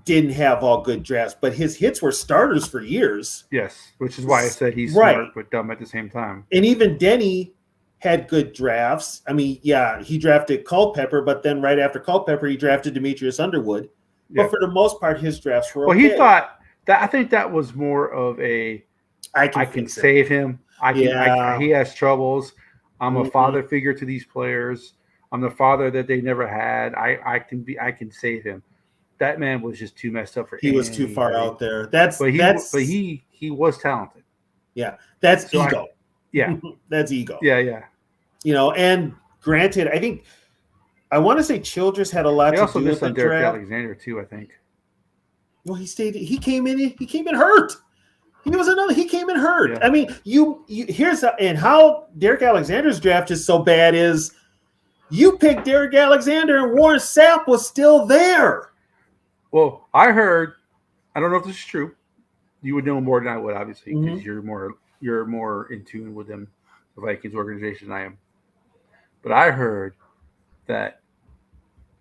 didn't have all good drafts, but his hits were starters for years. Yes, which is why I said he's smart but dumb at the same time. And even Denny had good drafts. I mean, yeah, he drafted Culpepper, but then right after Culpepper, he drafted Demetrius Underwood. But for the most part, his drafts were okay. He thought that, I think that was more of a I can save him. He has troubles. I'm a father figure to these players. I'm the father that they never had. I can save him. That man was just too messed up for him. He was too far out there. But he was talented. Yeah. That's ego. That's ego. Yeah. And granted, I want to say Childress had a lot to do with the Derek draft. Alexander too, I think. Well, he came in hurt. He came in hurt. Yeah. I mean, and how Derek Alexander's draft is so bad is you picked Derek Alexander and Warren Sapp was still there. Well, I heard, I don't know if this is true. You would know more than I would, obviously, because you're more in tune with them, the Vikings organization, than I am. But I heard that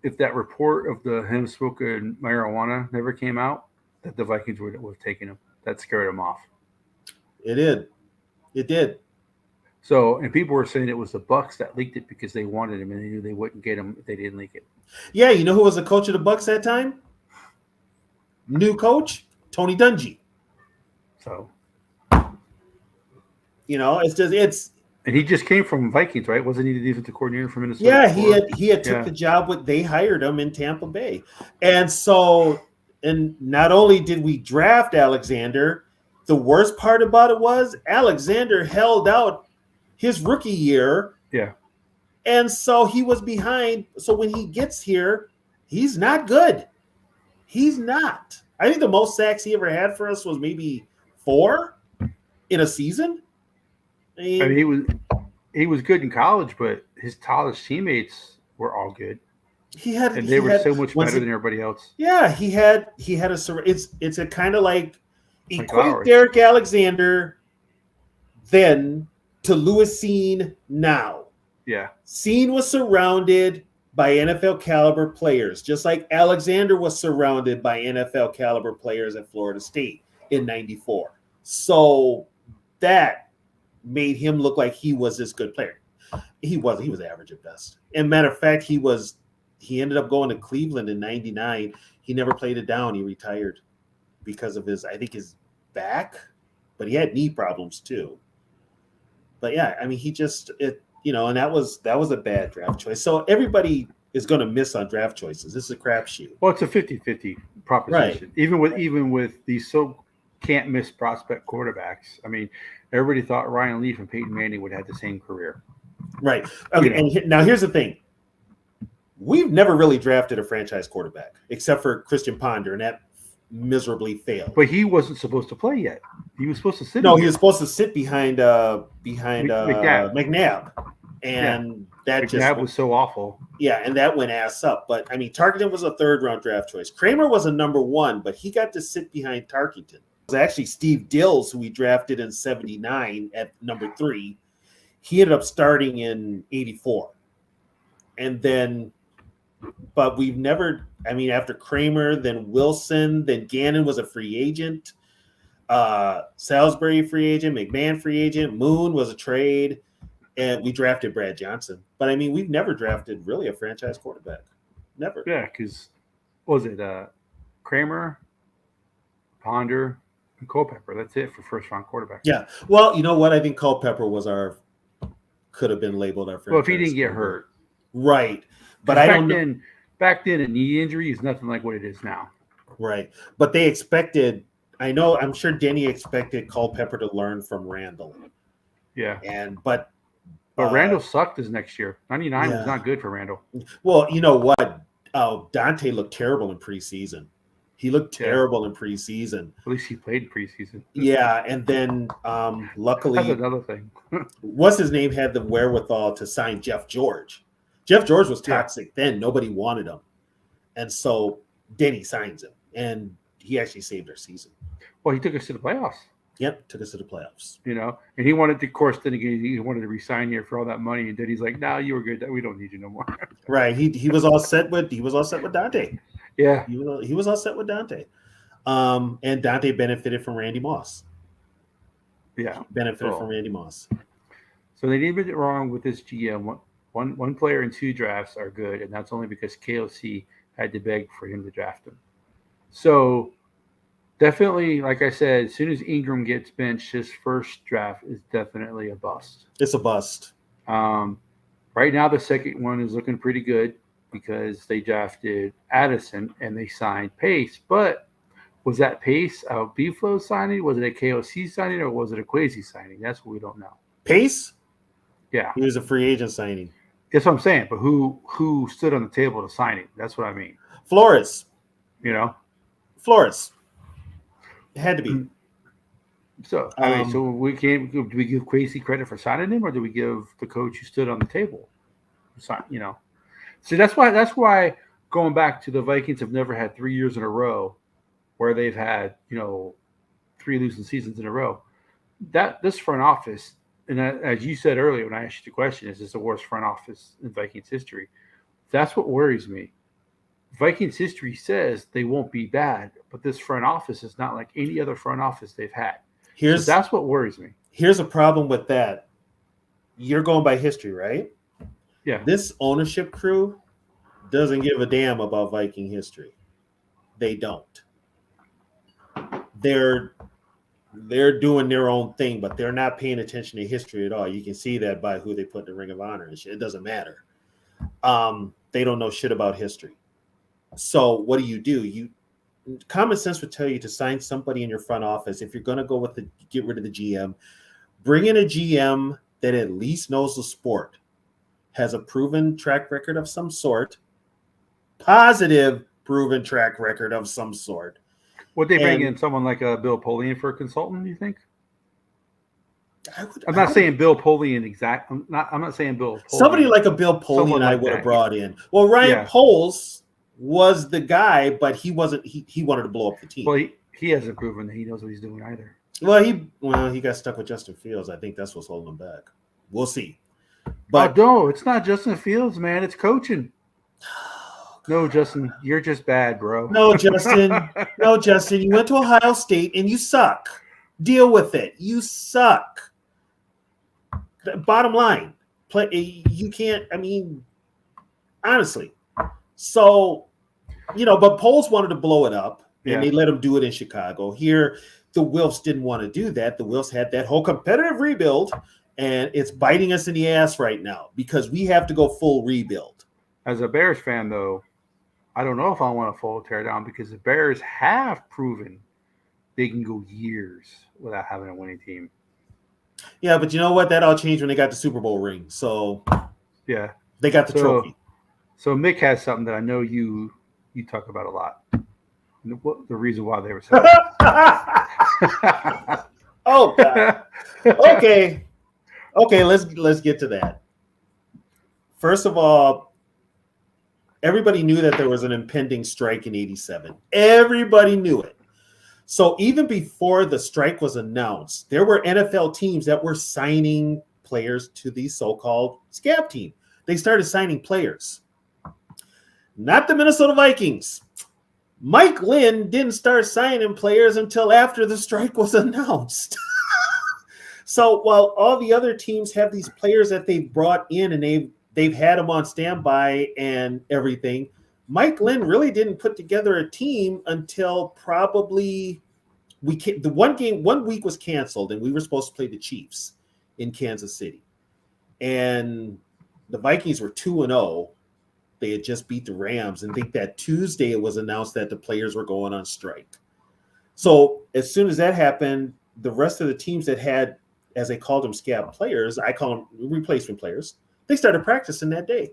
if that report of him smoking marijuana never came out, that the Vikings would have taken him. That scared him off. It did. So, and people were saying it was the Bucs that leaked it because they wanted him and they knew they wouldn't get him if they didn't leak it. Yeah, you know who was the coach of the Bucs that time? New coach, Tony Dungy. So, it's. And he just came from Vikings, right? Wasn't he the defensive coordinator from Minnesota? Yeah, he had took the job they hired him in Tampa Bay, and so. And not only did we draft Alexander, the worst part about it was Alexander held out his rookie year. Yeah. And so he was behind. So when he gets here, he's not good. He's not. I think the most sacks he ever had for us was maybe 4 in a season. I mean, he was good in college, but his college teammates were all good. They were so much better than everybody else. Yeah, he had it's a kind of like equate Derek Alexander then to Louis Cine now. Yeah. Cine was surrounded by NFL caliber players, just like Alexander was surrounded by NFL caliber players at Florida State in '94. So that made him look like he was this good player. He was average at best. And matter of fact, he ended up going to Cleveland in '99. He never played it down. He retired because of his back, but he had knee problems too. But yeah, I mean, and that was a bad draft choice. So everybody is going to miss on draft choices. This is a crapshoot. Well, it's a 50-50 proposition. Right. Even with these can't miss prospect quarterbacks. I mean, everybody thought Ryan Leaf and Peyton Manning would have the same career. Right. Okay. And now here's the thing. We've never really drafted a franchise quarterback except for Christian Ponder, and that miserably failed. But he wasn't supposed to play yet. He was supposed to sit. No, he was supposed to sit behind McNabb, and that McNabb was so awful. Yeah, and that went ass up. But I mean, Tarkenton was a 3rd-round draft choice. Kramer was a number 1, but he got to sit behind Tarkenton. actually Steve Dills, who we drafted in 79 at number 3. He ended up starting in 84. And then, but we've never, I mean, after Kramer, then Wilson, then Gannon was a free agent. Salisbury free agent, McMahon free agent, Moon was a trade, and we drafted Brad Johnson. But I mean, we've never drafted really a franchise quarterback. Never. Yeah, because what was it Kramer, Ponder, and Culpepper? That's it for first round quarterback. Yeah. Well, you know what? I think Culpepper was could have been labeled our franchise. Well, if he didn't get hurt, right? But I don't know. Back then, a knee injury is nothing like what it is now. Right. But they expected. I'm sure Denny expected Culpepper to learn from Randall. Yeah. But Randall sucked his next year. 99 was not good for Randall. Well, you know what? Dante looked terrible in preseason. He looked terrible in preseason. At least he played preseason. Yeah, and then luckily, that's another thing. What's his name had the wherewithal to sign Jeff George. Jeff George was toxic then. Nobody wanted him. And so Denny signs him. And he actually saved our season. Well, he took us to the playoffs. Yep, took us to the playoffs. You know, and he wanted to, of course, then again, he wanted to resign you for all that money. And then he's like, "No, you were good. We don't need you no more." Right. He was all set with Dante. Yeah. He was all set with Dante. And Dante benefited from Randy Moss. Yeah. Benefited from Randy Moss. So they did it wrong with this GM. One player and 2 drafts are good, and that's only because KOC had to beg for him to draft him. So definitely, like I said, as soon as Ingram gets benched, his first draft is definitely a bust. It's a bust. Right now, the second one is looking pretty good because they drafted Addison and they signed Pace. But was that Pace a B-Flow signing? Was it a KOC signing, or was it a Quasi signing? That's what we don't know. Pace? Yeah. He was a free agent signing. That's what I'm saying. But who stood on the table to sign it? That's what I mean. Flores. You know? Flores. It had to be. So I mean, so do we give Quasi credit for signing him, or do we give the coach who stood on the table? You know, so that's why going back to the Vikings have never had 3 years in a row where they've had 3 losing seasons in a row. That this front office, and as you said earlier when I asked you the question, is this the worst front office in Vikings history? That's what worries me. Vikings history says they won't be bad, but this front office is not like any other front office they've had. So that's what worries me. Here's a problem with that. You're going by history, right? Yeah. This ownership crew doesn't give a damn about Viking history. They don't. They're doing their own thing, but they're not paying attention to history at all. You can see that by who they put in the Ring of Honor and shit. It doesn't matter. They don't know shit about history. So what do? Common sense would tell you to sign somebody in your front office. If you're going to go with get rid of the GM, bring in a GM that at least knows the sport, has a proven track record of some sort, positive proven track record of some sort. Would they bring in someone like Bill Polian for a consultant, do you think? I'm not saying Bill Polian exact. I'm not saying Bill Polian. Somebody like a Bill Polian I would have brought in. Well, Ryan Poles was the guy, but he wasn't. He wanted to blow up the team. Well, he hasn't proven that he knows what he's doing either. Well, he got stuck with Justin Fields. I think that's what's holding him back. We'll see. But no, it's not Justin Fields, man. It's coaching. No, Justin, you're just bad, bro. No, Justin. You went to Ohio State and you suck. Deal with it. You suck. Bottom line, you can't. I mean, honestly. So, but Poles wanted to blow it up, and they let him do it in Chicago. Here, the Wilfs didn't want to do that. The Wilfs had that whole competitive rebuild, and it's biting us in the ass right now because we have to go full rebuild. As a Bears fan, though, I don't know if I want a full tear down because the Bears have proven they can go years without having a winning team. Yeah, but you know what? That all changed when they got the Super Bowl ring. So, yeah, they got the trophy. So Mick has something that I know you talk about a lot. The reason why they were so Oh God. Okay. Let's get to that. First of all, everybody knew that there was an impending strike in '87. Everybody knew it. So even before the strike was announced, there were NFL teams that were signing players to the so-called scab team. They started signing players. Not the Minnesota Vikings. Mike Lynn didn't start signing players until after the strike was announced. So while all the other teams have these players that they've brought in and they've had them on standby and everything, Mike Lynn really didn't put together a team until probably the 1 week was canceled, and we were supposed to play the Chiefs in Kansas City. And the Vikings were 2-0. They had just beat the Rams, and I think that Tuesday it was announced that the players were going on strike. So as soon as that happened, the rest of the teams that had, as they called them, scab players, I call them replacement players, they started practicing that day.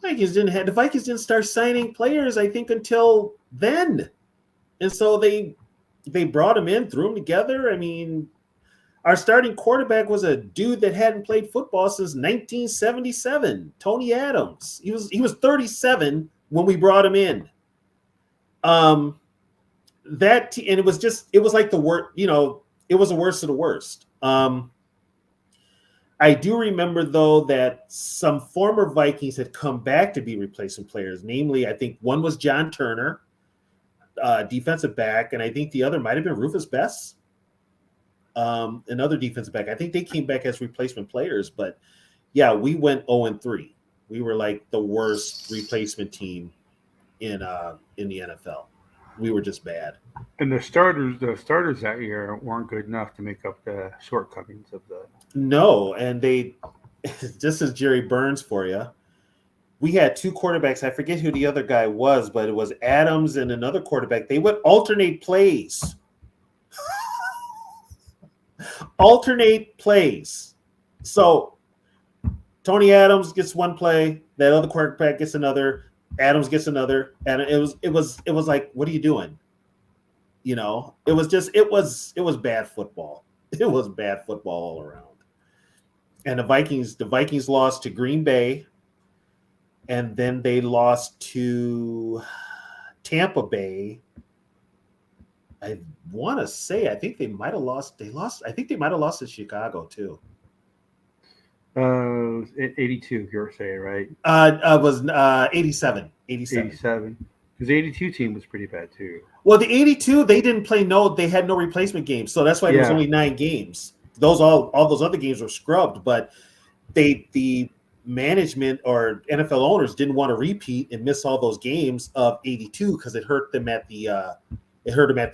The Vikings didn't start signing players, I think, until then. And so they brought them in, threw them together. I mean, our starting quarterback was a dude that hadn't played football since 1977, Tony Adams. He was 37 when we brought him in. And it was like the worst, it was the worst of the worst. I do remember, though, that some former Vikings had come back to be replacement players. Namely, I think one was John Turner, defensive back, and I think the other might have been Rufus Bess, another defensive back. I think they came back as replacement players. But, yeah, we went 0-3. We were like the worst replacement team in the NFL. We were just bad. And the starters that year weren't good enough to make up the shortcomings of the. No, and this is Jerry Burns for you. We had two quarterbacks. I forget who the other guy was, but it was Adams and another quarterback. They would alternate plays. Alternate plays. So Tony Adams gets one play, that other quarterback gets another, Adams gets another, and it was like, what are you doing? It was bad football. It was bad football all around. And the Vikings lost to Green Bay, and then they lost to Tampa Bay. I want to say, I think they might have lost. I think they might have lost to Chicago too. 82, you're saying, right? It was 87. 87. Because the 82 team was pretty bad too. Well, the 82, they didn't play. They had no replacement games, so that's why there was only 9 games. All those other games were scrubbed, but the management or NFL owners didn't want to repeat and miss all those games of 82 because it hurt them at the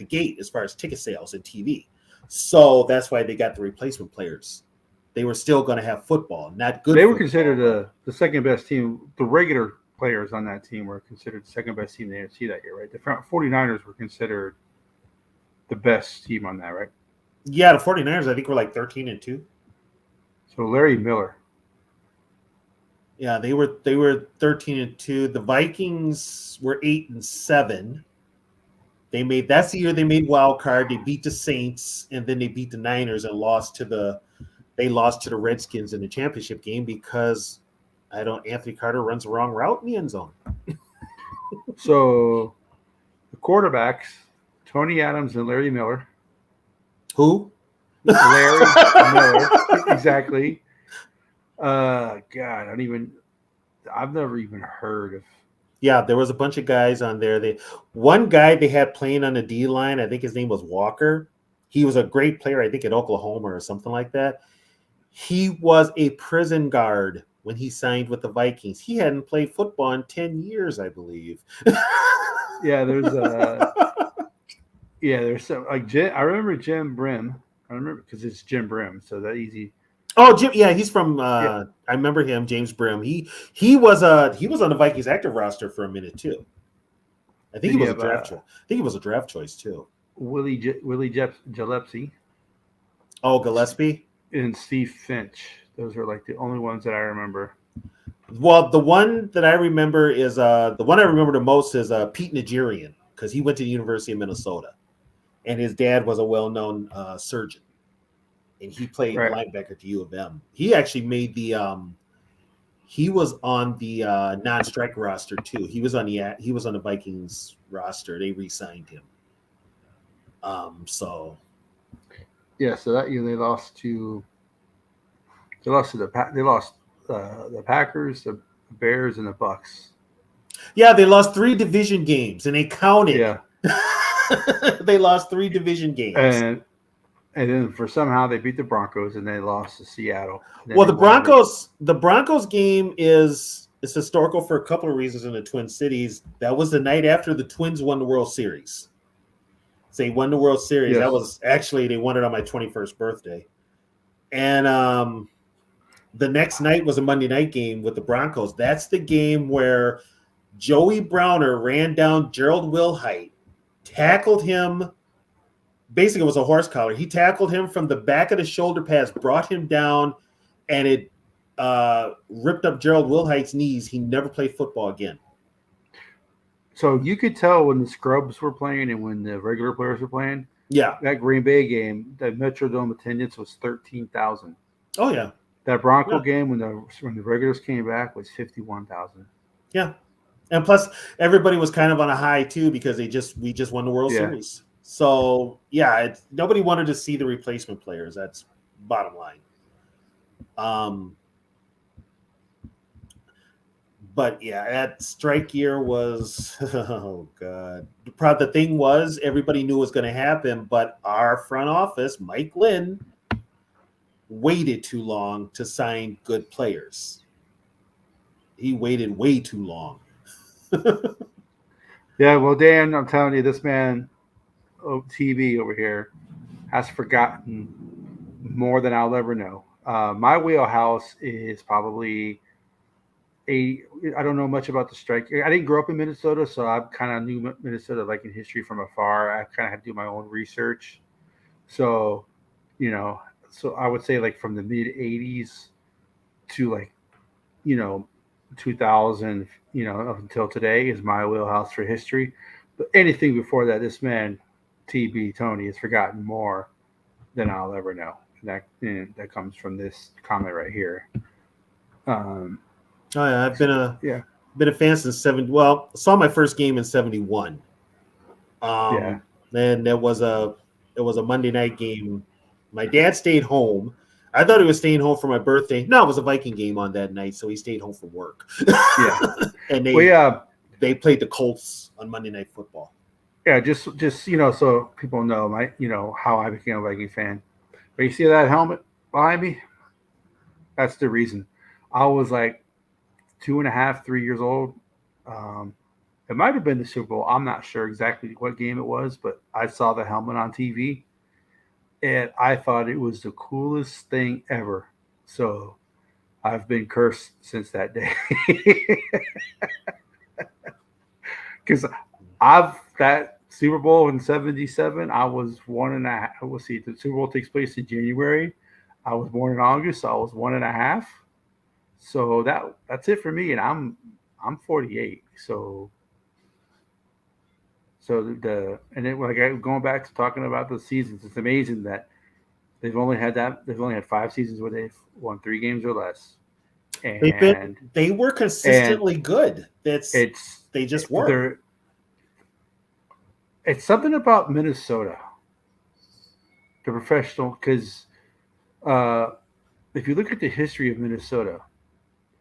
gate as far as ticket sales and TV. So that's why they got the replacement players. They were still going to have football, not good. They were considered the second best team. The regular players on that team were considered the second best team in the NFC that year, right? The 49ers were considered the best team on that, right? Yeah, the 49ers, I think, were like 13-2. So Larry Miller. Yeah, they were 13-2. The Vikings were 8-7. That's the year they made wild card. They beat the Saints, and then they beat the Niners and lost to the Redskins in the championship game because Anthony Carter runs the wrong route in the end zone. So the quarterbacks, Tony Adams and Larry Miller. Who? Larry Miller, exactly. God, I've never even heard of. Yeah, there was a bunch of guys on there. One guy they had playing on the D line, I think his name was Walker. He was a great player, I think, at Oklahoma or something like that. He was a prison guard when he signed with the Vikings. He hadn't played football in 10 years, I believe. Yeah, there's some like I remember Jim Brim. I remember because it's Jim Brim, so that easy. Oh, Jim, yeah, he's from. I remember him, James Brim. He was on the Vikings active roster for a minute too. I think he was a draft choice. I think he was a draft choice too. Willie Gillespie. Oh, Gillespie and Steve Finch. Those are like the only ones that I remember. Well, the one that I remember is the one I remember the most is Pete Nigerian because he went to the University of Minnesota, and his dad was a well-known surgeon. And he played linebacker to U of M. He actually made he was on the non-strike roster too. He was on the Vikings roster. They re-signed him. So Yeah, so that year they lost to the Packers, the Bears, and the Bucks. yeah, they lost 3 division games, and they counted. Yeah, They lost 3 division games. and then for somehow they beat the Broncos and they lost to Seattle. And then Well, they won The Broncos game is historical for a couple of reasons in the Twin Cities. That was the night after the Twins won the World Series. So they won the World Series. Yes. That was actually they won it on my 21st birthday. And the next night was a Monday night game with the Broncos. That's the game where Joey Browner ran down Gerald Wilhite, tackled him. Basically, it was a horse collar. He tackled him from the back of the shoulder pads, brought him down, and it ripped up Gerald Wilhite's knees. He never played football again. So you could tell when the scrubs were playing and when the regular players were playing. Yeah. That Green Bay game, the Metrodome attendance was 13,000. Oh yeah. That Bronco game when the regulars came back was 51,000. Yeah. And plus, everybody was kind of on a high too because we just won the World Series. So yeah, nobody wanted to see the replacement players. That's bottom line. But yeah, that strike year was oh god. The thing was, everybody knew it was going to happen, but our front office, Mike Lynn, waited too long to sign good players. He waited way too long. Yeah, well, Dan, I'm telling you, this man, TV over here, has forgotten more than I'll ever know. My wheelhouse is probably I don't know much about the strike. I didn't grow up in Minnesota, so I kind of knew Minnesota Viking history from afar. I kind of had to do my own research. So, so I would say like from the mid 80s to 2000, up until today is my wheelhouse for history. But anything before that, this man, Tony, has forgotten more than I'll ever know. And that comes from this comment right here. Oh yeah, I've been a fan since 70. Well, saw my first game in 71. And it was a Monday night game. My dad stayed home. I thought he was staying home for my birthday. No, it was a Viking game on that night, so he stayed home from work. Yeah, and they played the Colts on Monday Night Football. Yeah, just so people know how I became a Viking fan. But you see that helmet behind me? That's the reason. I was like 2.5, 3 years old. It might have been the Super Bowl. I'm not sure exactly what game it was, but I saw the helmet on TV, and I thought it was the coolest thing ever. So I've been cursed since that day. Because that Super Bowl in 77, I was 1.5. We'll see. The Super Bowl takes place in January. I was born in August, so I was 1.5. So that's it for me, and I'm 48. So going back to talking about the seasons, it's amazing that they've only had 5 seasons where they've won 3 games or less. And they were consistently good. They just were. It's something about Minnesota, the professional, because if you look at the history of Minnesota,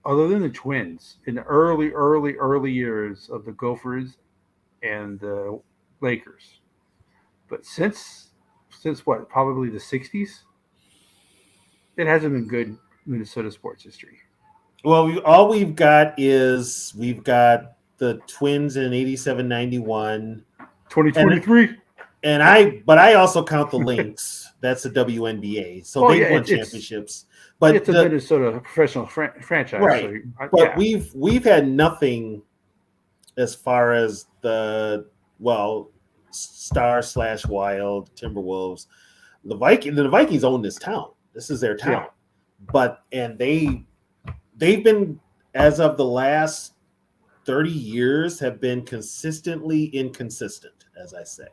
other than the Twins, in the early years of the Gophers and the Lakers, but since what, probably the 60s, it hasn't been good Minnesota sports history. Well, we've got the Twins in 87-91. 2023. But I also count the Lynx. That's the WNBA. So they won championships. But it's a Minnesota professional franchise, right? So, but we've had nothing as far as the Star/Wild Timberwolves. The Vikings own this town. This is their town. Yeah. They've been, as of the last 30 years, have been consistently inconsistent, as I say.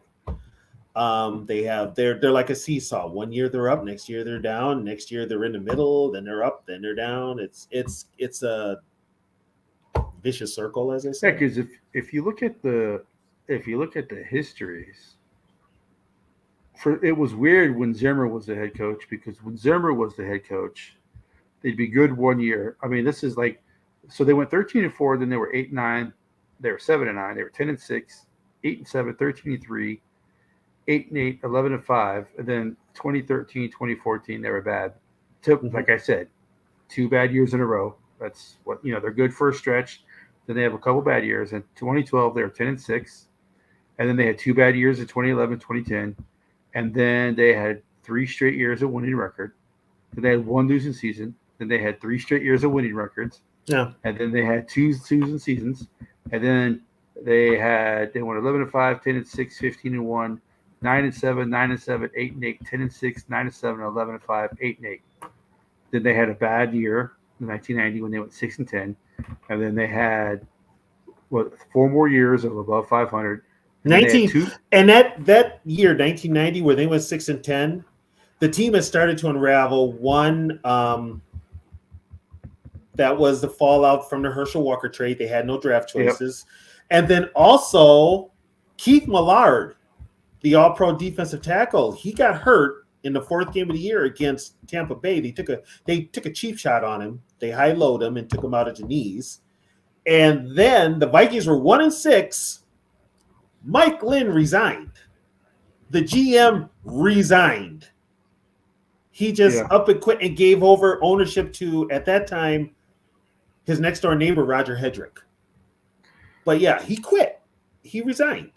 They're like a seesaw. One year they're up, next year they're down, next year they're in the middle, then they're up, then they're down. It's a vicious circle, as I say. Yeah, because if you look at the histories, it was weird when Zimmer was the head coach, because when Zimmer was the head coach, they'd be good one year. I mean, this is like, so they went 13-4, then they were 8-9, they were 7-9, they were 10-6, 8-7, 13-3, 8-8, 11-5, and then 2013, 2014 they were bad. Like I said, 2 bad years in a row. That's what they're good for a stretch. Then they have a couple bad years. In 2012 they were 10-6, and then they had 2 bad years in 2011, 2010, and then they had 3 straight years of winning record. Then they had 1 losing season. Then they had 3 straight years of winning records. Yeah. And then they had 2 losing seasons. And then they went 11-5, 10-6, 15-1, 9-7, 9-7, 8-8, 10-6, 9-7, 11-5, 8-8. Then they had a bad year in 1990 when they went 6-10, and then they had 4 more years of above 500. And that year 1990 where they went 6-10, the team has started to unravel. One, that was the fallout from the Herschel Walker trade. They had no draft choices. Yep. And then also Keith Millard, the all-pro defensive tackle, he got hurt in the 4th game of the year against Tampa Bay. They took a cheap shot on him. They high-lowed him and took him out at the knees. And then the Vikings were 1-6. Mike Lynn resigned. The GM resigned. He just up and quit and gave over ownership to, at that time, his next door neighbor, Roger Hedrick. But yeah, he quit. He resigned.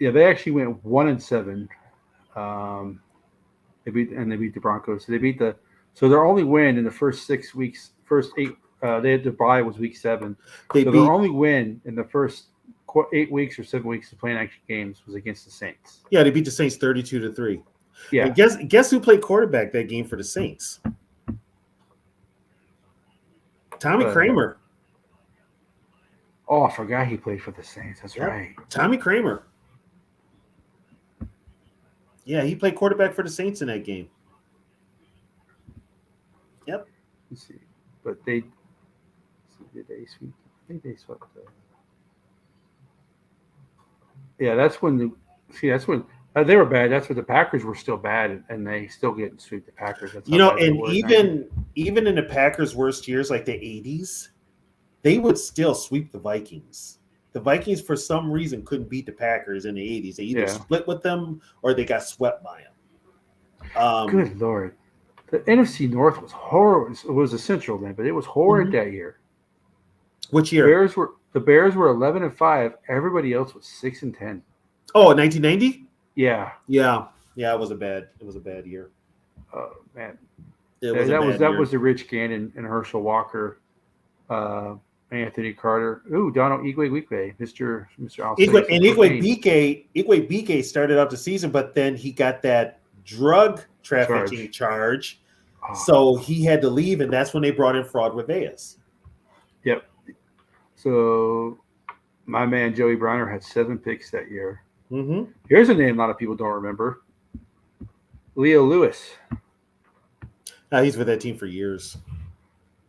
Yeah, they actually went 1-7. They beat the Broncos. So so their only win in the first 6 weeks, first 8. They had to bye was week 7. Their only win in the first 8 weeks or 7 weeks of playing actual games was against the Saints. Yeah, they beat the Saints 32-3. Yeah. And guess who played quarterback that game for the Saints? Tommy Kramer. Oh, I forgot he played for the Saints. That's right. Tommy Kramer. Yeah, he played quarterback for the Saints in that game. Yep. Let's see. But did they sweep? I think they swept. Yeah, that's when they were bad. That's when the Packers were still bad, and they still get sweep the Packers. That's and even in the Packers' worst years, like the 80s, they would still sweep the Vikings. The Vikings, for some reason, couldn't beat the Packers in the 80s. They either split with them or they got swept by them. Good Lord. The NFC North was horrible. It was the Central then, but it was horrid that year. Which year? The Bears were 11-5. Everybody else was 6-10. Oh, 1990? Yeah. Yeah. It was a bad year. Oh man. That was the Rich Gannon and Herschel Walker, Anthony Carter. Ooh, Donald Igwe, Mr. Igwe Bike started out the season, but then he got that drug trafficking charge. Oh. So he had to leave, and that's when they brought in Fraud Reveas. Yep. So my man Joey Browner had 7 picks that year. Mm-hmm. Here's a name a lot of people don't remember. Leo Lewis. He's with that team for years.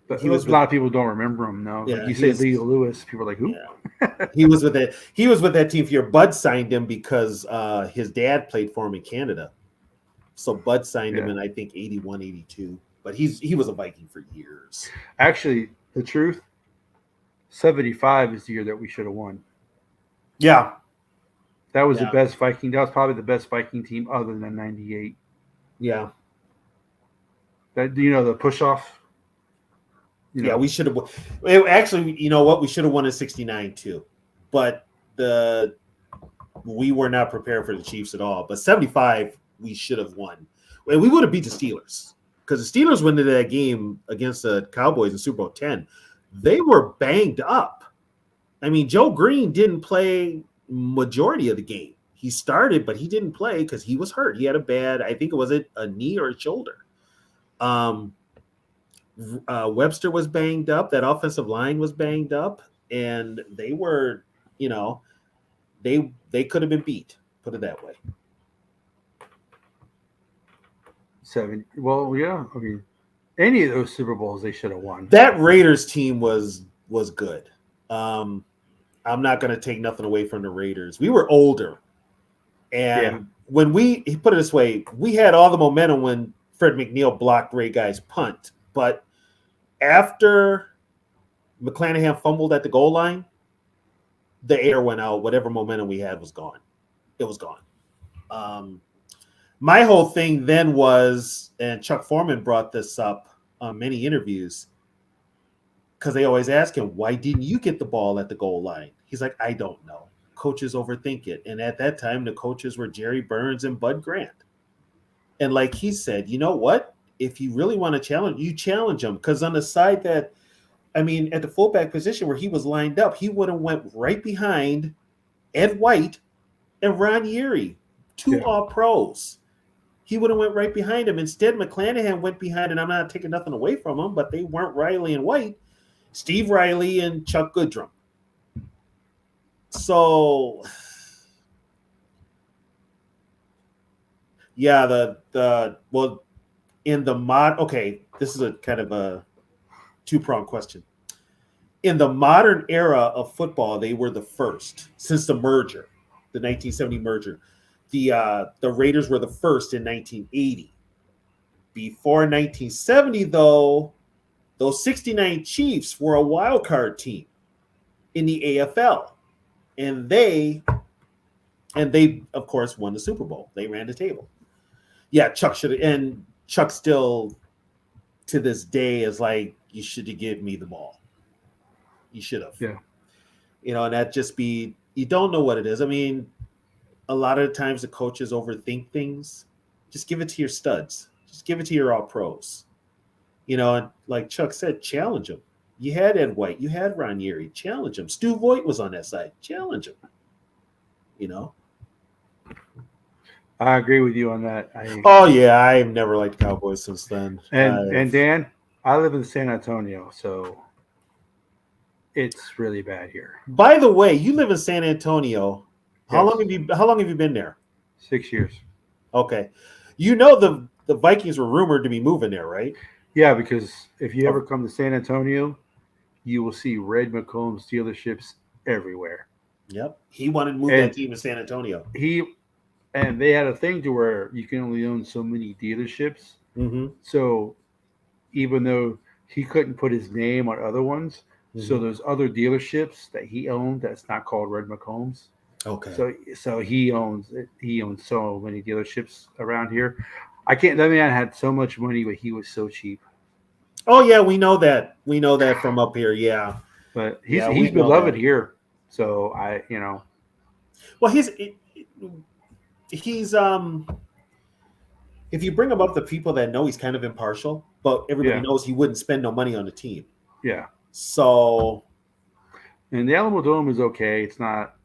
But a lot of people don't remember him. No, yeah, you say Leo Lewis, people are like, who? Yeah. He was with that team for years. Bud signed him because his dad played for him in Canada. So Bud signed him in, I think, 81, 82. But he was a Viking for years. Actually, the truth, 75 is the year that we should have won. Yeah. That was the best Viking. That was probably the best Viking team other than 98. Yeah. That the push off. Yeah, we should have. Actually, you know what? We should have won in 69 too, but we were not prepared for the Chiefs at all. But 75, we should have won, and we would have beat the Steelers because the Steelers went into that game against the Cowboys in Super Bowl 10. They were banged up. I mean, Joe Green didn't play majority of the game. He started, but he didn't play because he was hurt. He had I think it was a knee or a shoulder. Webster was banged up. That offensive line was banged up, and they were, they could have been beat. Put it that way. 7. Well, yeah. I mean, any of those Super Bowls they should have won. That Raiders team was good. I'm not going to take nothing away from the Raiders. We were older, and when he put it this way, we had all the momentum when Fred McNeil blocked Ray Guy's punt, but after McClanahan fumbled at the goal line, the air went out. Whatever momentum we had was gone. It was gone. My whole thing then was, and Chuck Foreman brought this up on many interviews, because they always ask him, why didn't you get the ball at the goal line? He's like, I don't know. Coaches overthink it. And at that time, the coaches were Jerry Burns and Bud Grant. And like he said, you know what? If you really want to challenge, you challenge him. Because on the side that, I mean, at the fullback position where he was lined up, he would have went right behind Ed White and Ron Yeary, two All-Pros. He would have went right behind him. Instead, McClanahan went behind, and I'm not taking nothing away from him, but they weren't Riley and White. Steve Riley and Chuck Goodrum. So, yeah, well, in the okay, this is a kind of a two-pronged question. In the modern era of football, they were the first since the merger, the 1970 merger. The Raiders were the first in 1980. Before 1970, though, those 69 Chiefs were a wild card team in the AFL. And they, of course, won the Super Bowl. They ran the table. Yeah, Chuck should have, and Chuck still, to this day, is like, you should have given me the ball. You should have. Yeah. You know, and that just be, you don't know what it is. I mean, a lot of the times the coaches overthink things. Just give it to your studs. Just give it to your all-pros. You know, and like Chuck said, challenge them. You had Ed White. You had Ron Yeary. Challenge him. Stu Voigt was on that side. Challenge him. You know? I agree with you on that. Oh, yeah. I've never liked Cowboys since then. And Dan, I live in San Antonio, so it's really bad here. By the way, you live in San Antonio. How long have you been there? 6 years. Okay. You know the Vikings were rumored to be moving there, right? Yeah, because if you ever come to San Antonio, you will see Red McCombs dealerships everywhere. Yep. He wanted to move that team to San Antonio. And they had a thing to where you can only own so many dealerships. Mm-hmm. So even though he couldn't put his name on other ones, so there's other dealerships that he owned that's not called Red McCombs. Okay. So he owns so many dealerships around here. That man had so much money, but he was so cheap. Oh yeah, we know that. We know that from up here. Yeah. But he's beloved here. So Well, he's if you bring him up, the people that know he's kind of impartial, but everybody knows he wouldn't spend no money on the team. Yeah. So. And the Alamo Dome is okay. It's not.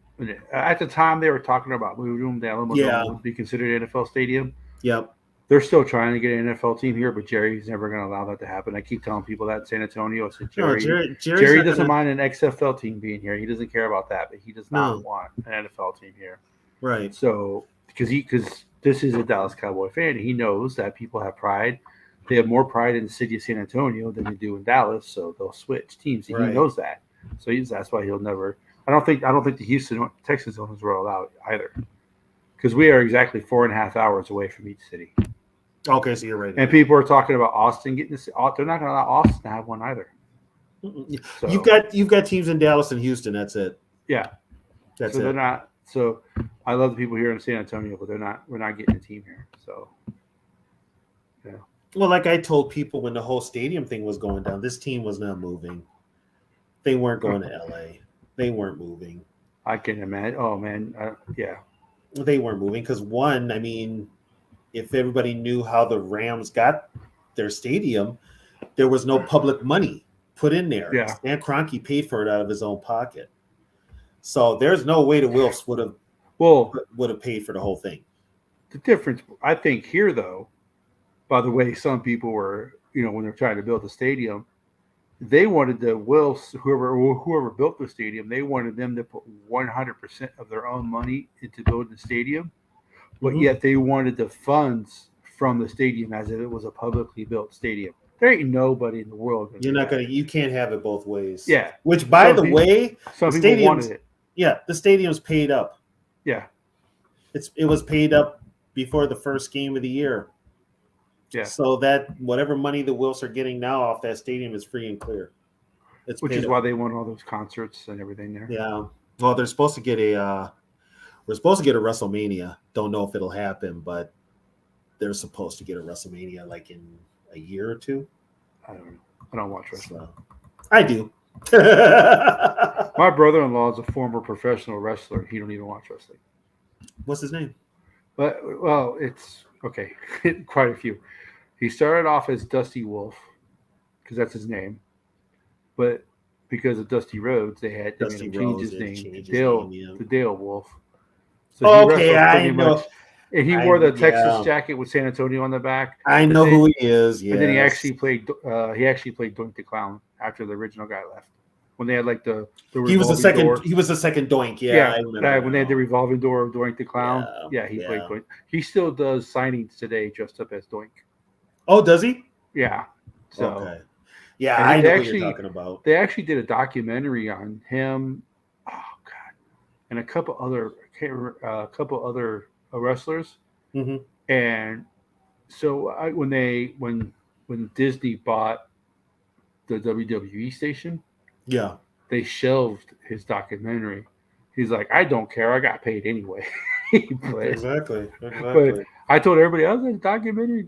At the time they were talking about moving the Alamo Dome would be considered an NFL stadium. Yep. They're still trying to get an NFL team here, but Jerry's never going to allow that to happen. I keep telling people that in San Antonio. I said, Jerry doesn't mind an XFL team being here. He doesn't care about that, but he does not want an NFL team here. Right. So because this is a Dallas Cowboy fan, he knows that people have pride. They have more pride in the city of San Antonio than they do in Dallas, so they'll switch teams. He knows that. So that's why he'll never. I don't think the Houston Texans owners were allowed either, because we are exactly 4.5 hours away from each city. Okay, so you're right. And people are talking about Austin getting this. They're not going to allow Austin to have one either. So, you've got teams in Dallas and Houston. That's it. Yeah, that's it. They're not. So I love the people here in San Antonio, but they're not. We're not getting a team here. So yeah. Well, like I told people when the whole stadium thing was going down, this team was not moving. They weren't going to LA. They weren't moving. I can imagine. Oh man, yeah. They weren't moving because I mean, if everybody knew how the Rams got their stadium, there was no public money put in there. Yeah. Stan Kroenke paid for it out of his own pocket. So there's no way the Wilfs would have paid for the whole thing. The difference, I think, here though, by the way, some people were, when they're trying to build the stadium, they wanted the Wilfs, whoever built the stadium, they wanted them to put 100% of their own money into building the stadium. But yet they wanted the funds from the stadium as if it was a publicly built stadium. There ain't nobody in the world. You can't have it both ways. Yeah. Which, by the way, some people wanted it. Yeah, the stadium's paid up. Yeah. It was paid up before the first game of the year. Yeah. So that whatever money the Wills are getting now off that stadium is free and clear. It's Which paid is up. why they won all those concerts and everything there. Yeah. Well, they're supposed to get we're supposed to get a WrestleMania. Don't know if it'll happen, but they're supposed to get a WrestleMania like in a year or two. I don't know. I don't watch wrestling. So, I do. My brother-in-law is a former professional wrestler. He don't even watch wrestling. What's his name? But well, it's okay. Quite a few. He started off as Dusty Wolf because that's his name, but because of Dusty Rhodes, they made Dusty him change Rhodes, his they name changed his Dale name, yeah. to Dale Wolf. So he Okay, wrestled I pretty know. much, and he I- wore the Texas yeah. jacket with San Antonio on the back. I know who he is. Yeah. And then he actually played. He actually played Doink the Clown after the original guy left. When they had like the He was the revolving second. door. He was the second Doink. Yeah, I remember. When they had the now. revolving door of Doink the Clown. Yeah, He yeah. played Doink. He still does signings today, dressed up as Doink. Oh, does he? Yeah. So Okay. Yeah, And I they know what actually- you're talking about. they actually did a documentary on him. Oh God, and a couple other wrestlers. Hmm. And so when Disney bought the WWE station, Yeah. they shelved his documentary. He's like, I don't care. I got paid anyway. But Exactly. Exactly. I told everybody, I was like, documentary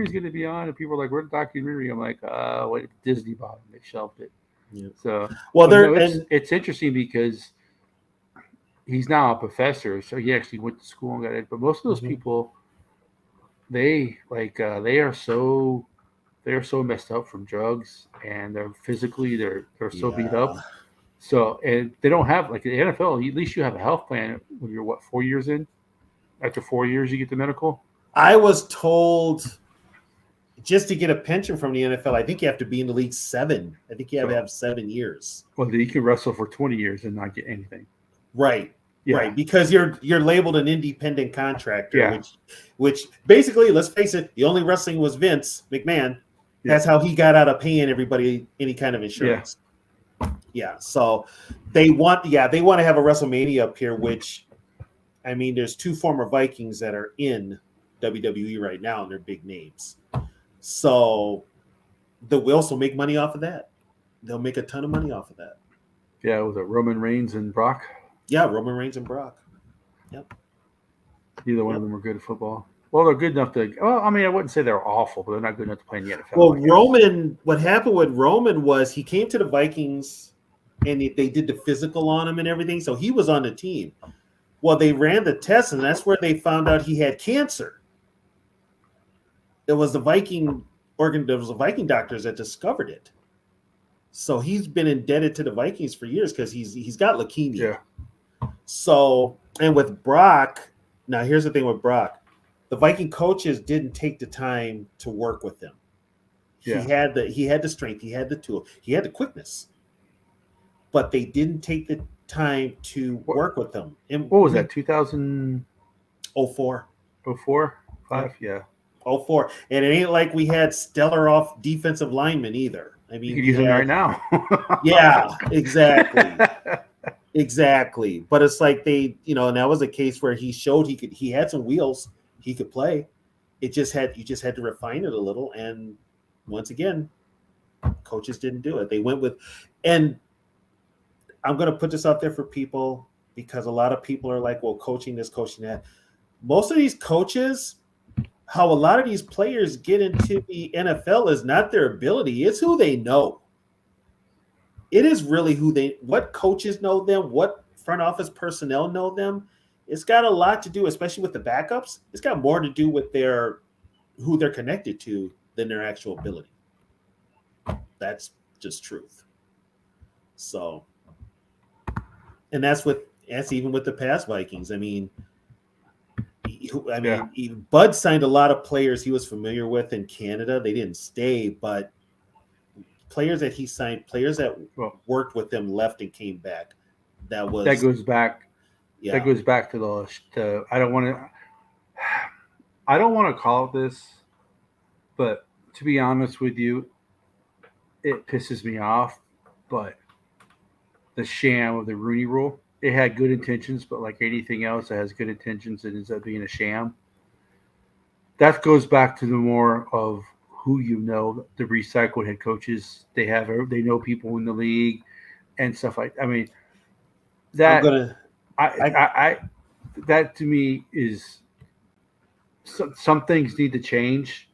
is going to be on. And people were like, where's the documentary? I'm like, what? Disney bought it. They shelved it. Yeah. So, Well, but there no, and it's interesting because he's now a professor. So he actually went to school and got it. But most of those Mhm. people, they are so messed up from drugs, and they're so beat up. Yeah. So, and they don't have, like the NFL, at least you have a health plan when you're 4 years in. After 4 years, you get the medical. I was told just to get a pension from the NFL, I think you have to be in the league 7. I think you have to have 7 years. Well, you can wrestle for 20 years and not get anything. Right. Yeah. Right. Because you're labeled an independent contractor, Yeah. which basically, let's face it, the only wrestling was Vince McMahon. Yeah. That's how he got out of paying everybody any kind of insurance. Yeah. So they want to have a WrestleMania up here, which I mean, there's 2 former Vikings that are in WWE right now, and they're big names. So the Wills will make money off of that. They'll make a ton of money off of that. Yeah, was it Roman Reigns and Brock? Yeah, Roman Reigns and Brock. Neither one of them were good at football. Well, they're good enough to. Well, I mean, I wouldn't say they're awful, but they're not good enough to play in the NFL. Well, I guess. Roman, what happened with Roman was he came to the Vikings and they did the physical on him and everything. So he was on the team. Well, they ran the test, and that's where they found out he had cancer. It was the Viking doctors that discovered it. So he's been indebted to the Vikings for years because he's got leukemia. Yeah. So, and with Brock, now here's the thing with Brock. The Viking coaches didn't take the time to work with him. Yeah. He had the strength, he had the tool, he had the quickness. But they didn't take the time to work with them. And What was that? 2004, 04. 5? Yeah. 04. And it ain't like we had stellar off defensive linemen either. I mean, You could use them right now. Yeah, exactly. Exactly. But it's like and that was a case where he showed he had some wheels, he could play. You just had to refine it a little. And once again, coaches didn't do it. They went with, and I'm going to put this out there for people because a lot of people are like, well, coaching this, coaching that. Most of these coaches, how a lot of these players get into the NFL is not their ability, it's who they know. It is really what coaches know them, what front office personnel know them. It's got a lot to do, especially with the backups. It's got more to do with who they're connected to than their actual ability. That's just truth. So, and that's even with the past Vikings. I mean, even Bud signed a lot of players he was familiar with in Canada. They didn't stay, but players that he signed, players that worked with him left and came back. That goes back. Yeah. That goes back to I don't want to call it this, but to be honest with you, it pisses me off. But the sham of the Rooney Rule, it had good intentions, but like anything else that has good intentions, it ends up being a sham. that goes back to the more of who you know, the recycled head coaches. They know people in the league and stuff like. I mean, I'm that gonna. I I that to me is some things need to change.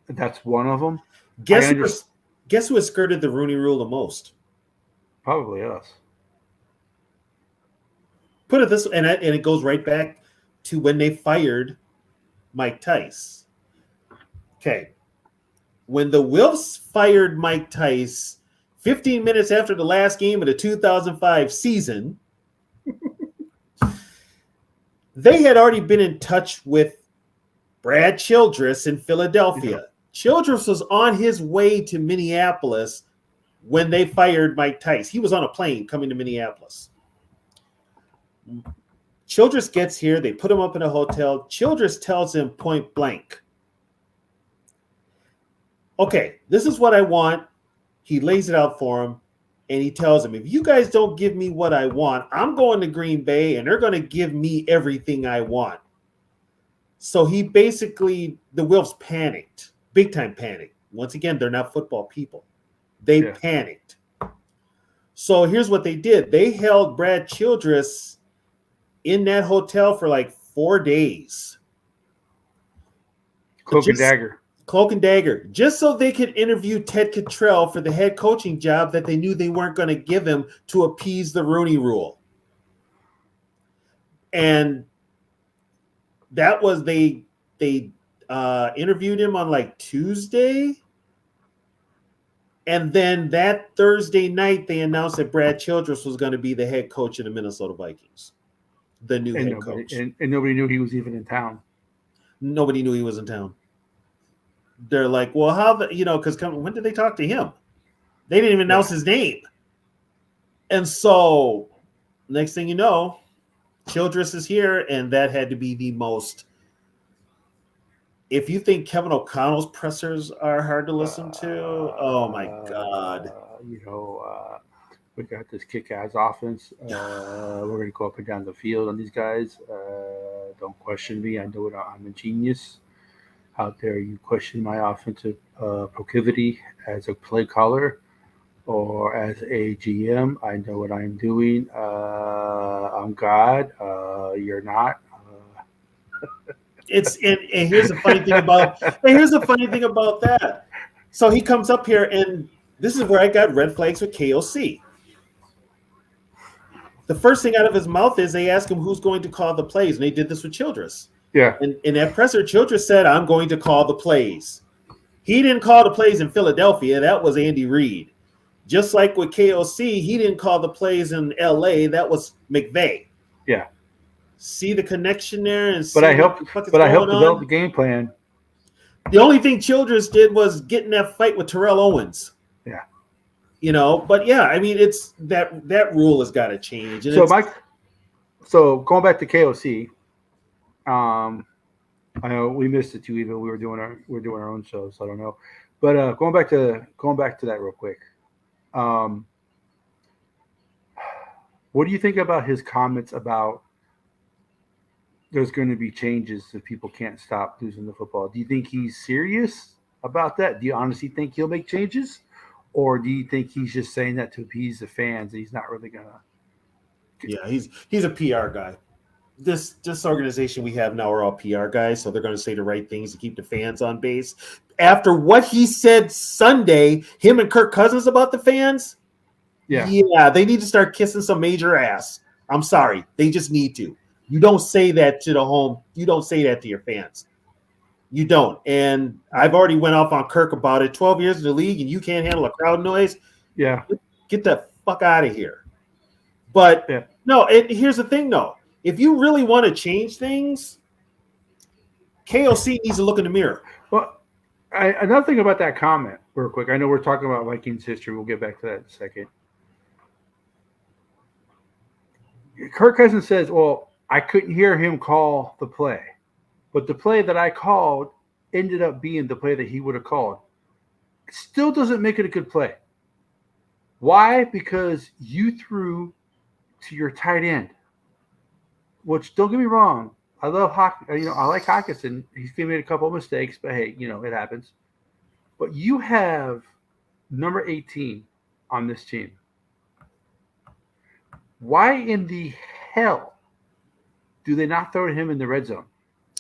That's one of them. I guess understand. guess who has skirted the Rooney Rule the most? Probably us. Put it this, and it goes right back to when they fired Mike Tice. Okay, when the Wilfs fired Mike Tice 15 minutes after the last game of the 2005 season, they had already been in touch with Brad Childress in Philadelphia. Yeah. Childress was on his way to Minneapolis when they fired Mike Tice. He was on a plane coming to Minneapolis. Childress gets here. They put him up in a hotel. Childress tells him point blank, okay, this is what I want. He lays it out for him, and he tells him, if you guys don't give me what I want, I'm going to Green Bay, and they're going to give me everything I want. So he basically, the Wilfs panicked, big time panicked. Once again, they're not football people. They panicked. So here's what they did. They held Brad Childress in that hotel for like 4 days. Cloak and dagger. Cloak and dagger. Just so they could interview Ted Cottrell for the head coaching job that they knew they weren't going to give him to appease the Rooney Rule. And that was they interviewed him on like Tuesday, and then that Thursday night they announced that Brad Childress was going to be the head coach of the Minnesota Vikings, the new head coach. And nobody knew he was even in town. Nobody knew he was in town. They're like, well, how because when did they talk to him? They didn't even announce his name. And so next thing you know, Childress is here, and that had to be the most. If you think Kevin O'Connell's pressers are hard to listen to, oh my God. We got this kick-ass offense. We're going to go up and down the field on these guys. Don't question me. I know it. I'm a genius. Out there, you question my offensive proclivity as a play caller or as a GM. I know what I'm doing. I'm God. You're not. And here's the funny thing about that. So he comes up here, and this is where I got red flags with KOC. The first thing out of his mouth is they ask him who's going to call the plays, and they did this with Childress. Yeah. And in that presser, Childress said, I'm going to call the plays. He didn't call the plays in Philadelphia. That was Andy Reid. Just like with KOC, he didn't call the plays in LA. That was McVay. Yeah. See the connection there? But I helped develop the game plan. The only thing Childress did was get in that fight with Terrell Owens. Yeah. But yeah, I mean, it's that rule has got to change. And so going back to KOC, I know we missed it too. Even we're doing our own show, so I don't know. But going back to that real quick, what do you think about his comments about there's going to be changes if people can't stop losing the football? Do you think he's serious about that? Do you honestly think he'll make changes, or do you think he's just saying that to appease the fans and he's not really gonna? Yeah, he's a PR guy. This organization we have now are all PR guys, so they're going to say the right things to keep the fans on base. After what he said Sunday, him and Kirk Cousins about the fans, yeah, they need to start kissing some major ass. I'm sorry, they just need to. You don't say that to the home. You don't say that to your fans. You don't. And I've already went off on Kirk about it. 12 years in the league, and you can't handle a crowd noise. Yeah, get the fuck out of here. But no, here's the thing, though. If you really want to change things, KOC needs to look in the mirror. Well, another thing about that comment, real quick. I know we're talking about Vikings history. We'll get back to that in a second. Kirk Cousins says, well, I couldn't hear him call the play. But the play that I called ended up being the play that he would have called. It still doesn't make it a good play. Why? Because you threw to your tight end. Which, don't get me wrong, I love I like Hawkinson. He's made a couple of mistakes, but hey, it happens. But you have number 18 on this team. Why in the hell do they not throw him in the red zone?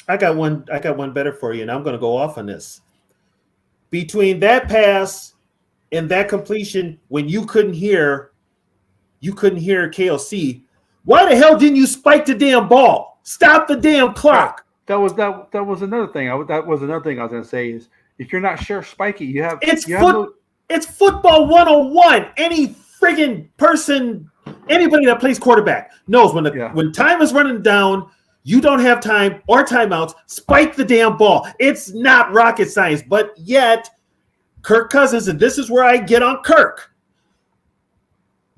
I got one better for you, and I'm going to go off on this. Between that pass and that completion, when you couldn't hear KLC, why the hell didn't you spike the damn ball? Stop the damn clock. That was another thing. That was another thing I was going to say is if you're not sure, spike it. It's football 101. Any friggin' person, anybody that plays quarterback knows when time is running down, you don't have time or timeouts, spike the damn ball. It's not rocket science, but yet Kirk Cousins, and this is where I get on Kirk,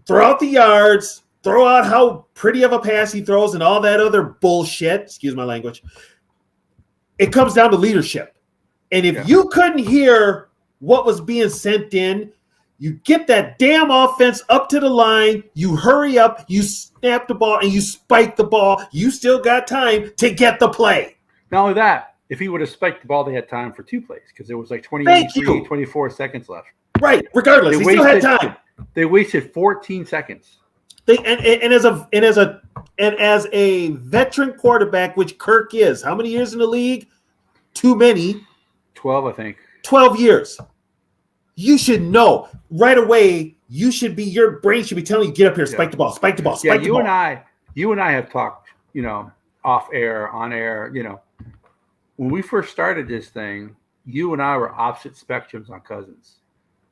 throw out the yards, throw out how pretty of a pass he throws and all that other bullshit, excuse my language. It comes down to leadership. And if you couldn't hear what was being sent in, you get that damn offense up to the line, you hurry up, you snap the ball, and you spike the ball. You still got time to get the play. Not only that, if he would have spiked the ball, they had time for 2 plays because there was like 24 seconds left. Right. Regardless, they still had time. They wasted 14 seconds. As a veteran quarterback, which Kirk is, how many years in the league? Too many. 12, I think. 12 years. You should know right away. Your brain should be telling you, get up here, spike the ball, spike the ball, spike the ball. You and I have talked, off air, on air, when we first started this thing, you and I were opposite spectrums on Cousins.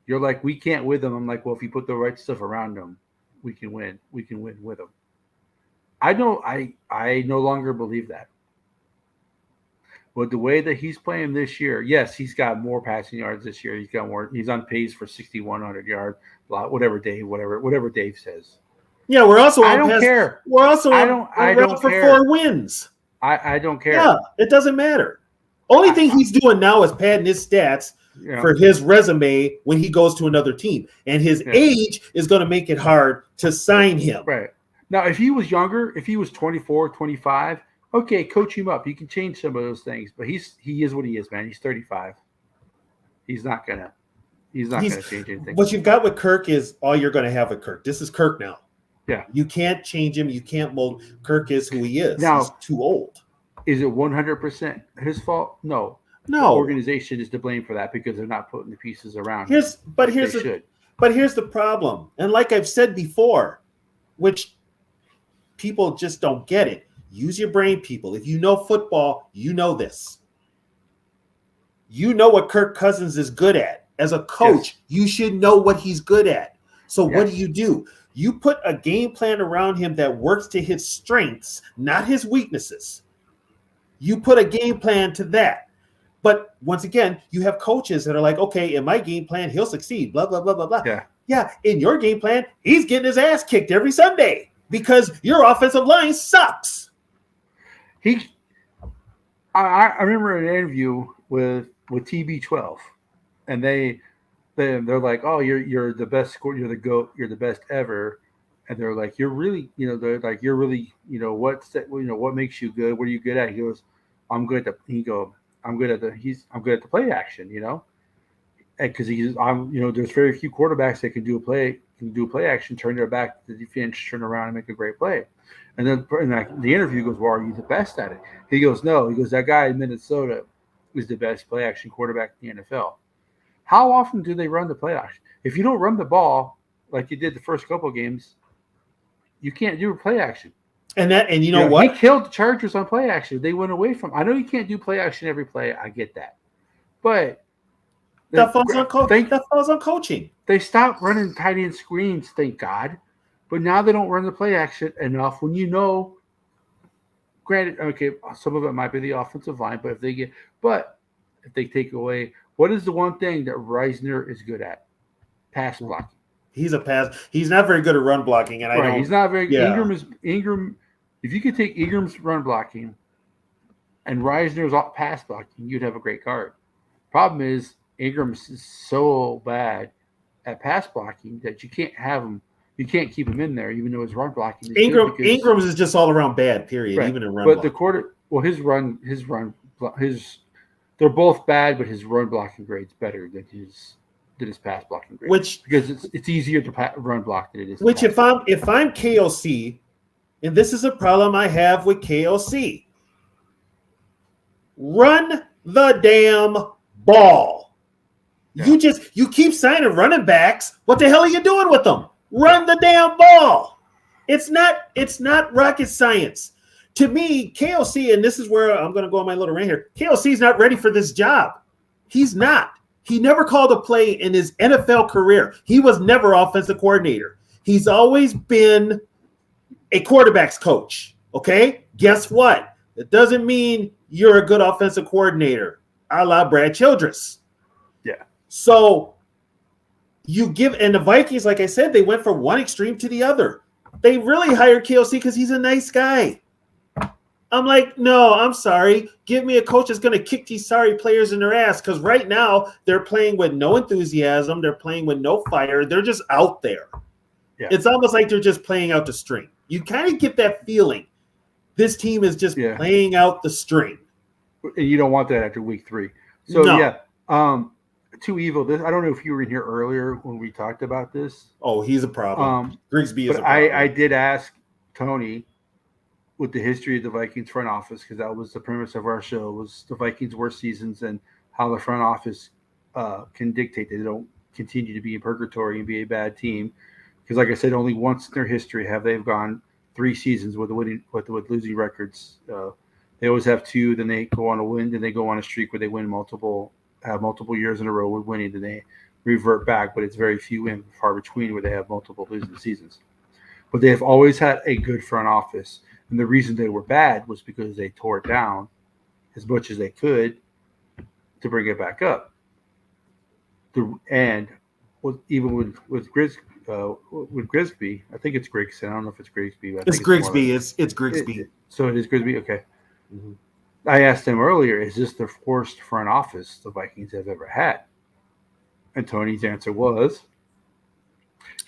You're like, we can't with him. I'm like, well, if you put the right stuff around him, we can win. We can win with him. I no longer believe that. But the way that he's playing this year, yes, he's got more passing yards this year. He's on pace for 6,100 yards, whatever Dave says. Yeah, we're also I don't care. We're also I don't for care. 4 wins. I don't care. Yeah, it doesn't matter. Only thing he's doing now is padding his stats for his resume when he goes to another team. And his age is going to make it hard to sign him. Right. Now, if he was younger, if he was 24, 25, okay, coach him up. You can change some of those things. But he is what he is, man. He's 35. He's not gonna change anything. What you've got with Kirk is all you're going to have with Kirk. This is Kirk now. Yeah. You can't change him. You can't mold. Kirk is who he is. Now, he's too old. Is it 100% his fault? No. No. The organization is to blame for that because they're not putting the pieces around. Here's the problem. And like I've said before, which people just don't get it. Use your brain, people. If you know football, you know this. You know what Kirk Cousins is good at. As a coach, you should know what he's good at. So what do? You put a game plan around him that works to his strengths, not his weaknesses. You put a game plan to that. But once again, you have coaches that are like, okay, in my game plan, he'll succeed, blah, blah, blah, blah, blah. Yeah, in your game plan, he's getting his ass kicked every Sunday because your offensive line sucks. I remember an interview with TB12, and they're like, oh, you're the best score, you're the GOAT, you're the best ever, and they're like, you're really, they're like, you're really, what makes you good? What are you good at? He goes, I'm good at the play action, because there's very few quarterbacks that can do a play action, turn their back to the defense, turn around and make a great play. And then the interview goes, well, are you the best at it? He goes, no. He goes, that guy in Minnesota is the best play action quarterback in the NFL. How often do they run the play action? If you don't run the ball like you did the first couple of games, you can't do a play action. And you know what? He killed the Chargers on play action. They went away from. I know you can't do play action every play. I get that, but that falls on coaching. They stopped running tight end screens, thank God. But now they don't run the play action enough. When granted, okay, some of it might be the offensive line, but if they take away, what is the one thing that Reisner is good at? Pass blocking. He's not very good at run blocking, and he's not very good. Ingram. If you could take Ingram's run blocking and Reisner's pass blocking, you'd have a great guard. Problem is Ingram is so bad at pass blocking that you can't have him. You can't keep him in there, even though his run blocking is Ingram's is just all around bad. Period. Right. Even in run blocking. Well, they're both bad, but his run blocking grade's better than his pass blocking grade. Which because it's easier to run block than it is. To which pass if I'm KOC, and this is a problem I have with KOC, run the damn ball. Yeah. You keep signing running backs. What the hell are you doing with them? Run the damn ball. It's not rocket science. To me, KOC, and this is where I'm going to go on my little rant here. KOC is not ready for this job. He's not. He never called a play in his NFL career. He was never offensive coordinator. He's always been a quarterback's coach. Okay? Guess what? It doesn't mean you're a good offensive coordinator, a la Brad Childress. Yeah. So and the Vikings, like I said, they went from one extreme to the other. They really hired KOC because he's a nice guy. I'm like, no, I'm sorry. Give me a coach that's going to kick these sorry players in their ass, because right now they're playing with no enthusiasm. They're playing with no fire. They're just out there. Yeah. It's almost like they're just playing out the string. You kind of get that feeling. This team is just playing out the string. And you don't want that after week 3. So, Too Evil. I don't know if you were in here earlier when we talked about this. Oh, he's a problem. Grigsby is a problem. I did ask Tony with the history of the Vikings front office, because that was the premise of our show, was the Vikings' worst seasons and how the front office can dictate that they don't continue to be in purgatory and be a bad team. Because, like I said, only once in their history have they gone 3 seasons with losing records. They always have 2, then they go on a win, then they go on a streak where they win multiple years in a row with winning, then they revert back. But it's very few and far between where they have multiple losing seasons. But they have always had a good front office. And the reason they were bad was because they tore it down as much as they could to bring it back up. And even with Grigsby, I think it's Grigson. I don't know if it's Grigsby. It's Grigsby. It's Grigsby. So it is Grigsby? Okay. Mm-hmm. I asked him earlier, is this the worst front office the Vikings have ever had? And Tony's answer was,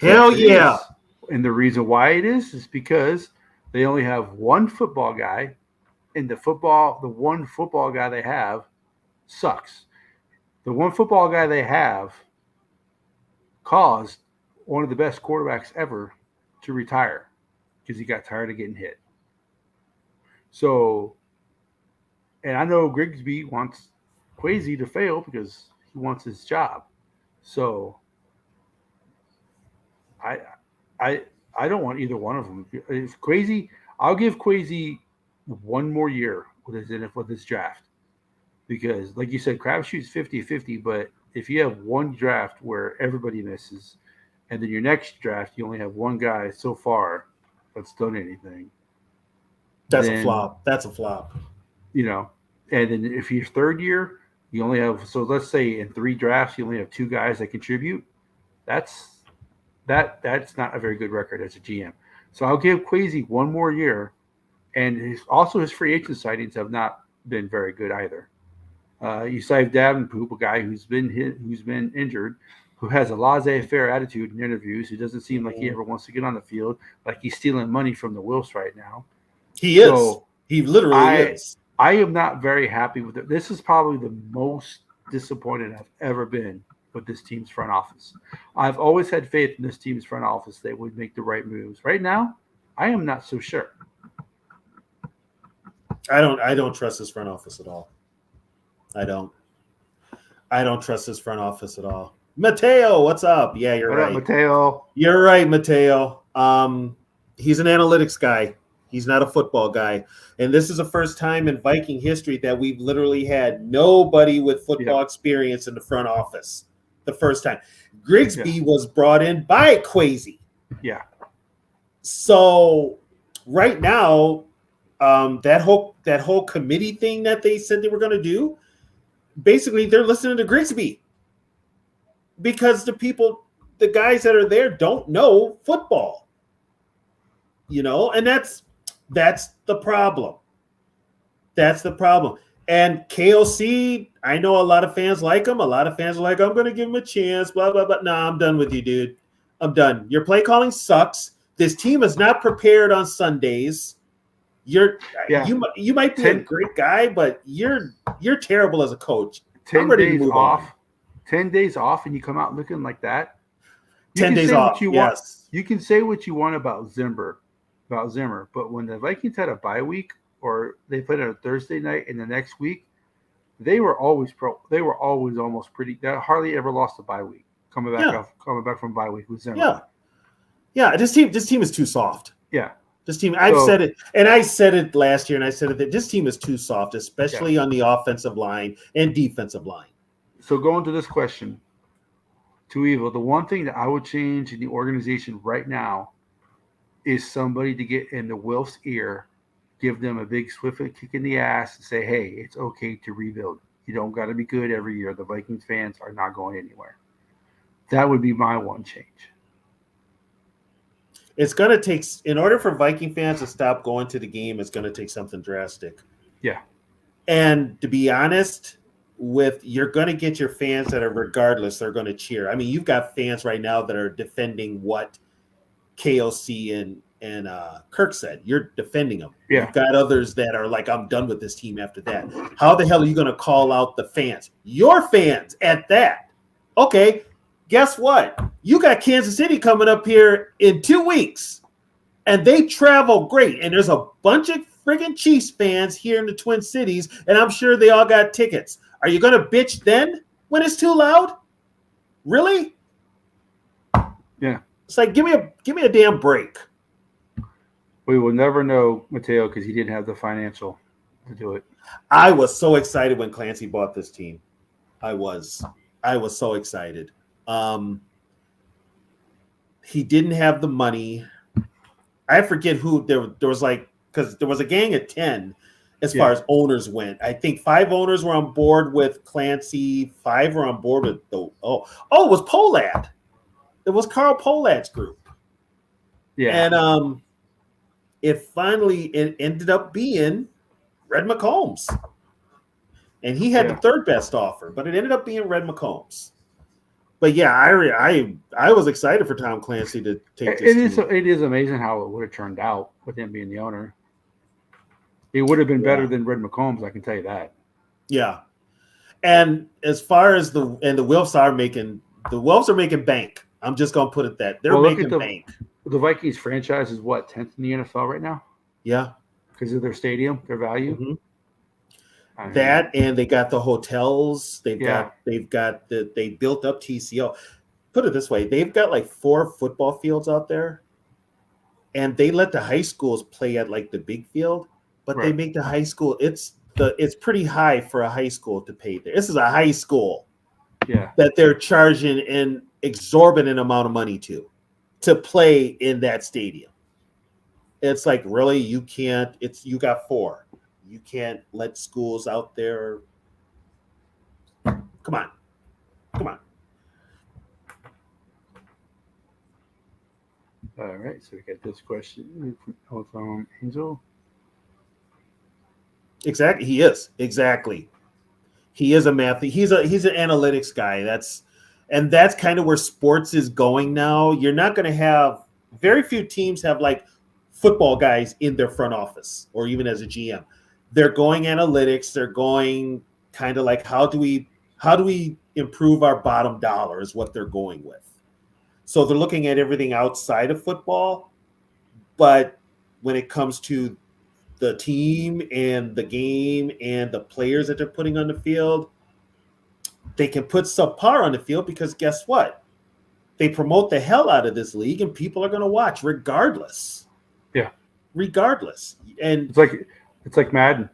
hell yeah. And the reason why it is because they only have one football guy, and the one football guy they have sucks. The one football guy they have caused one of the best quarterbacks ever to retire because he got tired of getting hit. So, and I know Grigsby wants Kwesi to fail because he wants his job. So, I don't want either one of them. If Kwesi, I'll give Kwesi one more year with his draft. Because, like you said, crapshoot's 50-50, but if you have one draft where everybody misses, and then your next draft you only have one guy so far that's done anything. That's a flop. That's a flop. You know, and then if your third year, you only have, so let's say in 3 drafts you only have 2 guys that contribute. That's not a very good record as a GM. So I'll give Kwesi one more year, and his free agent sightings have not been very good either. You signed Davenport, a guy who's been injured, who has a laissez-faire attitude in interviews, who doesn't seem like he ever wants to get on the field, like he's stealing money from the Wilfs right now. He is. He literally is. I am not very happy with it. This is probably the most disappointed I've ever been with this team's front office. I've always had faith in this team's front office. They would make the right moves. Right now, I am not so sure. I don't trust this front office at all. I don't trust this front office at all. Mateo, what's up? Yeah, you're right. What up, Mateo? You're right, Mateo. He's an analytics guy. He's not a football guy. And this is the first time in Viking history that we've literally had nobody with football experience in the front office. The first time. Grigsby was brought in by Kwesi. Yeah. So right now, that whole committee thing that they said they were going to do, basically they're listening to Grigsby because the guys that are there don't know football, and that's the problem. That's the problem. And KOC, I know a lot of fans like him. A lot of fans are like, I'm going to give him a chance, blah, blah, blah. Nah, I'm done with you, dude. I'm done. Your play calling sucks. This team is not prepared on Sundays. You're Yeah. you might be a great guy, but you're terrible as a coach. 10 I'm ready to days move off. on. 10 days off, and you come out looking like that. 10 days off. Yes. You can say what you want about Zimmer, but when the Vikings had a bye week or they played on a Thursday night and the next week, they were always They were always almost pretty. They hardly ever lost a bye week coming back from bye week with Zimmer. Yeah. Yeah. This team is too soft. Yeah. This team, I've said it, and I said it last year, and I said it that this team is too soft, especially on the offensive line and defensive line. So going to this question, to Evil, the one thing that I would change in the organization right now is somebody to get in the Wilf's ear, give them a big swift kick in the ass, and say, hey, it's okay to rebuild. You don't got to be good every year. The Vikings fans are not going anywhere. That would be my one change. It's going to take, in order for Viking fans to stop going to the game, it's going to take something drastic. Yeah. And to be honest, you're going to get your fans that are regardless, they're going to cheer. I mean, you've got fans right now that are defending what KOC and Kirk said. You're defending them. Yeah. You've got others that are like, I'm done with this team after that. How the hell are you going to call out the fans? Your fans at that. Okay, guess what? You got Kansas City coming up here in 2 weeks, and they travel great. And there's a bunch of friggin' Chiefs fans here in the Twin Cities, and I'm sure they all got tickets. Are you going to bitch then when it's too loud? Really? Yeah. It's like, give me a damn break. We will never know, Mateo, because he didn't have the financial to do it. I was so excited when Clancy bought this team. I was so excited. He didn't have the money. I forget who there was, like, because there was a gang of 10 as far as owners went. I think 5 owners were on board with Clancy. 5 were on board with it was Polad. It was Carl Polad's group. Yeah. And it ended up being Red McCombs. And he had the third best offer, but it ended up being Red McCombs. But yeah, I was excited for Tom Clancy to take this. It is amazing how it would have turned out with him being the owner. It would have been better than Red McCombs, I can tell you that. Yeah. And as far as the Wilfs are making bank. I'm just gonna put it that they're making bank. The Vikings franchise is what, 10th in the NFL right now? Yeah. Because of their stadium, their value. Mm-hmm. That, and they got the hotels. They built up TCO. Put it this way, they've got like 4 football fields out there, and they let the high schools play at like the big field, but they make the high school. It's pretty high for a high school to pay there. This is a high school, that they're charging an exorbitant amount of money to play in that stadium. It's like, really, you can't. You got 4. You can't let schools out there. Come on. All right, so we got this question from Angel. Exactly, he is. Exactly, he is a math. He's an analytics guy. That's kind of where sports is going now. You're not going to have very few teams have like football guys in their front office or even as a GM. They're going analytics. They're going kind of like, how do we improve our bottom dollar is what they're going with. So they're looking at everything outside of football, but when it comes to the team and the game and the players that they're putting on the field, they can put subpar on the field because guess what? They promote the hell out of this league and people are going to watch regardless. Yeah. Regardless. And it's like Madden.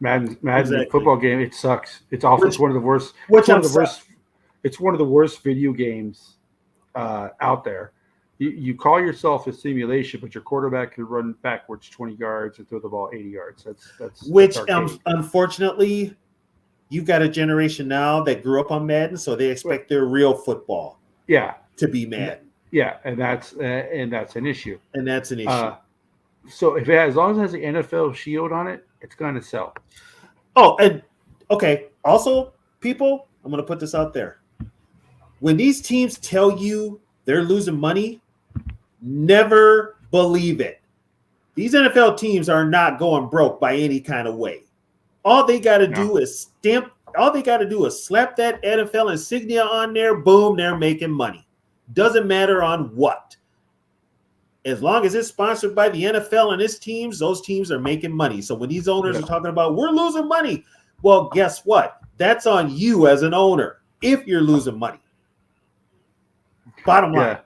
Exactly. Football game, it sucks. It's awful. It's one of the worst. It's one of the worst video games out there. You call yourself a simulation, but your quarterback can run backwards 20 yards and throw the ball 80 yards. That's unfortunately, you've got a generation now that grew up on Madden, so they expect their real football. To be Madden. Yeah, and that's an issue. So as long as it has the NFL shield on it, it's going to sell. Oh, and okay. Also, people, I'm going to put this out there. When these teams tell you they're losing money, never believe it. These NFL teams are not going broke by any kind of way. All they got to do is all they got to do is slap that NFL insignia on there. Boom, they're making money. Doesn't matter on what. As long as it's sponsored by the NFL and its teams, those teams are making money. So when these owners are talking about we're losing money, well, guess what? That's on you as an owner if you're losing money. Bottom line.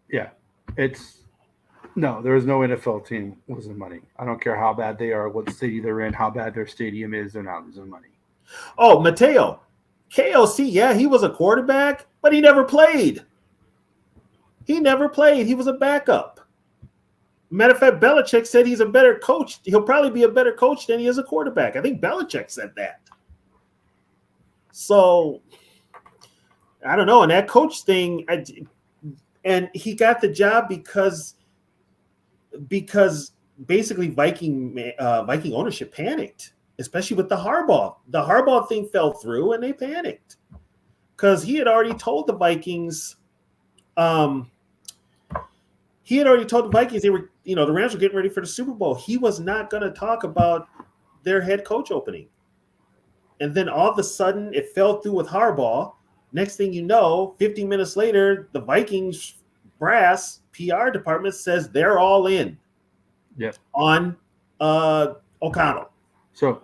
Yeah. There is no NFL team losing money. I don't care how bad they are, what city they're in, how bad their stadium is, they're not losing money. Oh, Mateo. KLC, yeah, he was a quarterback, but he never played. He was a backup. Matter of fact, Belichick said he's a better coach. He'll probably be a better coach than he is a quarterback. I think Belichick said that. So, I don't know. And that coach thing, and he got the job because basically Viking ownership panicked, especially with the Harbaugh. The Harbaugh thing fell through, and they panicked because he had already told the Vikings. They were, the Rams were getting ready for the Super Bowl. He was not going to talk about their head coach opening. And then all of a sudden it fell through with Harbaugh. Next thing you know, 15 minutes later, the Vikings brass PR department says they're all in on O'Connell. So,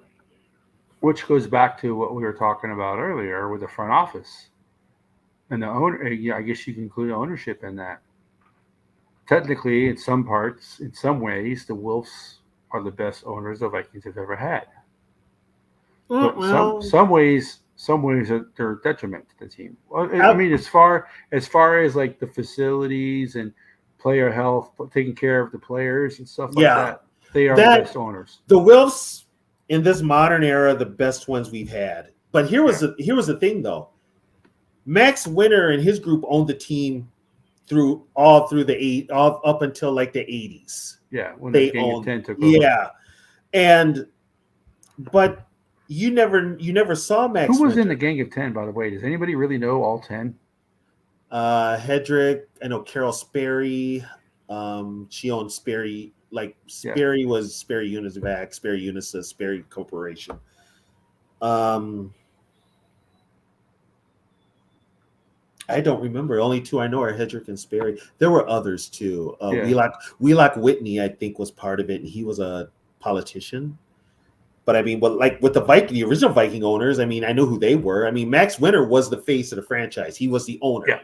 which goes back to what we were talking about earlier with the front office. And the owner, I guess you can include ownership in that. Technically, in some ways, the Wolves are the best owners the Vikings have ever had. But some ways they're a detriment to the team. Well, I mean, as far as like the facilities and player health, taking care of the players and stuff like that, they are the best owners. The Wolves in this modern era, the best ones we've had. But here was the thing though. Max Winter and his group owned the team up until like the 80s. Yeah, when they the owned 10 took over. Yeah. But you never saw Max. Who was Winter. in the Gang of 10, by the way? Does anybody really know all 10? Hedrick, I know Carol Sperry. She owned Sperry. Like Sperry was Sperry Univac, Sperry Unisys, Sperry Corporation. I don't remember. Only two I know are Hedrick and Sperry. There were others too. Wheelock Whitney, I think, was part of it, and he was a politician. But I mean, with the original Viking owners, I mean, I know who they were. I mean, Max Winter was the face of the franchise. He was the owner. Yeah.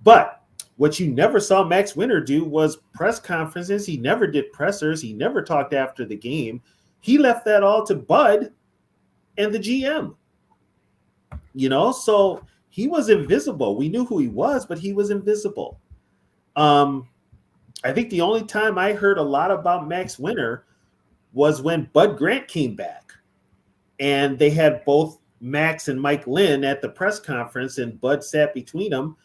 But what you never saw Max Winter do was press conferences. He never did pressers. He never talked after the game. He left that all to Bud and the GM. So he was invisible. We knew who he was, but he was invisible. I think the only time I heard a lot about Max Winter was when Bud Grant came back. And they had both Max and Mike Lynn at the press conference, and Bud sat between them.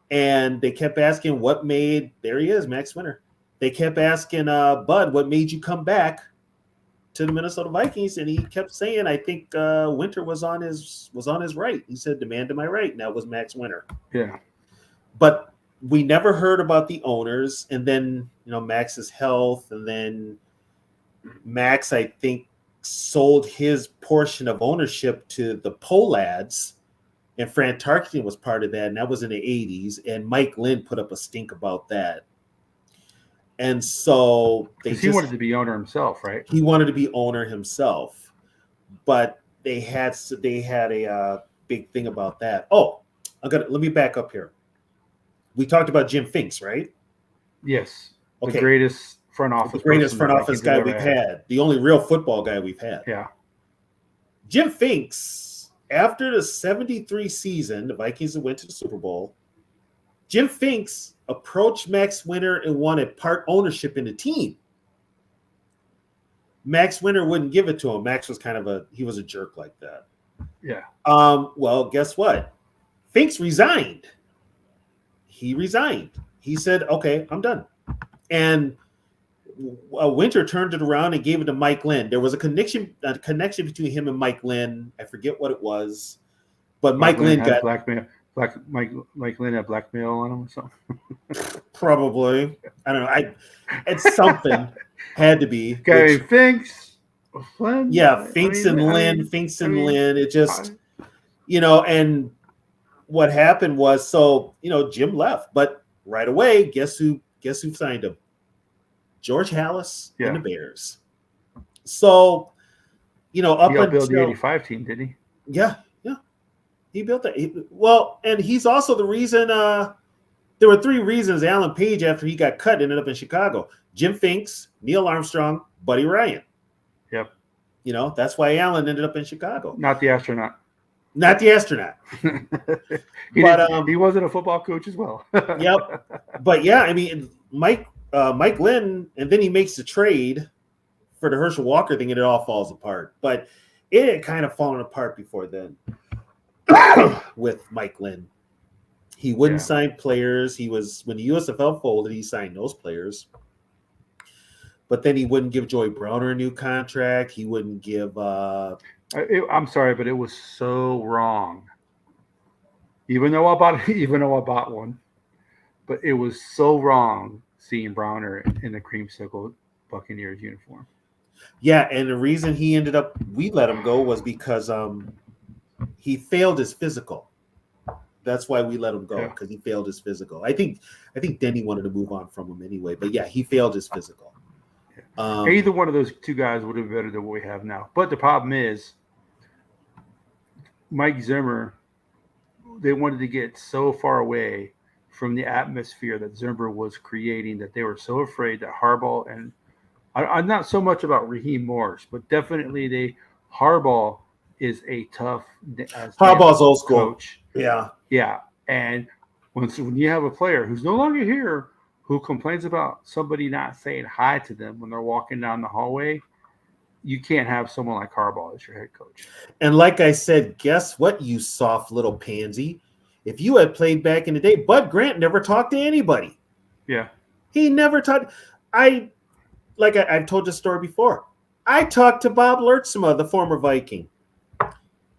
And they kept asking there he is, Max Winter. They kept asking Bud, what made you come back to the Minnesota Vikings? And he kept saying, I think Winter was on his right. He said, demand to my right. And that was Max Winter. Yeah. But we never heard about the owners. And then, Max's health. And then Max, I think, sold his portion of ownership to the Polads. And Fran Tarkenton was part of that, and that was in the 80s. And Mike Lynn put up a stink about that. And so he wanted to be owner himself, right? He wanted to be owner himself, but they had a big thing about that. Oh, let me back up here. We talked about Jim Finks, right? Yes. Okay. The greatest front office. The greatest front office guy we've had. The only real football guy we've had. Yeah. Jim Finks. After the 73 season, the Vikings went to the Super Bowl. Jim Finks approached Max Winter and wanted part ownership in the team. Max Winter wouldn't give it to him. Max was he was a jerk like that. Yeah. Well, guess what? Finks resigned. He resigned. He said, okay, I'm done. And Winter turned it around and gave it to Mike Lynn. There was a connection between him and Mike Lynn. I forget what it was, but Mike Lynn got blackmail. Mike Lynn had blackmail on him or something. Probably. I don't know. It's something. Had to be. Okay, Finks, Flynn. Yeah, Finks and Lynn. It just, and what happened was, Jim left, but right away, guess who signed him? George Halas and the Bears. So, up he built the until '85 team, didn't he? Yeah, he built that. And he's also the reason. There were 3 reasons Alan Page, after he got cut, ended up in Chicago: Jim Finks, Neil Armstrong, Buddy Ryan. Yep. That's why Alan ended up in Chicago. Not the astronaut. Not the astronaut. He wasn't a football coach as well. Yep. But yeah, I mean, Mike Lynn, and then he makes the trade for the Herschel Walker thing, and it all falls apart. But it had kind of fallen apart before then with Mike Lynn. He wouldn't sign players. When the USFL folded, he signed those players. But then he wouldn't give Joey Browner a new contract. He wouldn't give I'm sorry, but it was so wrong. Even though I bought one, but it was so wrong seeing Browner in the creamsicle Buccaneers uniform. Yeah, and the reason we let him go was because he failed his physical. That's why we let him go, because he failed his physical. I think Denny wanted to move on from him anyway, but yeah, he failed his physical. Either one of those 2 guys would have been better than what we have now. But the problem is, Mike Zimmer, they wanted to get so far away from the atmosphere that Zimmer was creating that they were so afraid that Harbaugh, and I'm not so much about Raheem Morris, but definitely Harbaugh is a tough. Harbaugh's old school coach. Yeah. And when you have a player who's no longer here, who complains about somebody not saying hi to them when they're walking down the hallway, you can't have someone like Harbaugh as your head coach. And like I said, guess what, you soft little pansy? If you had played back in the day, Bud Grant never talked to anybody. Yeah. He never talked. I've told this story before. I talked to Bob Lertzema, the former Viking.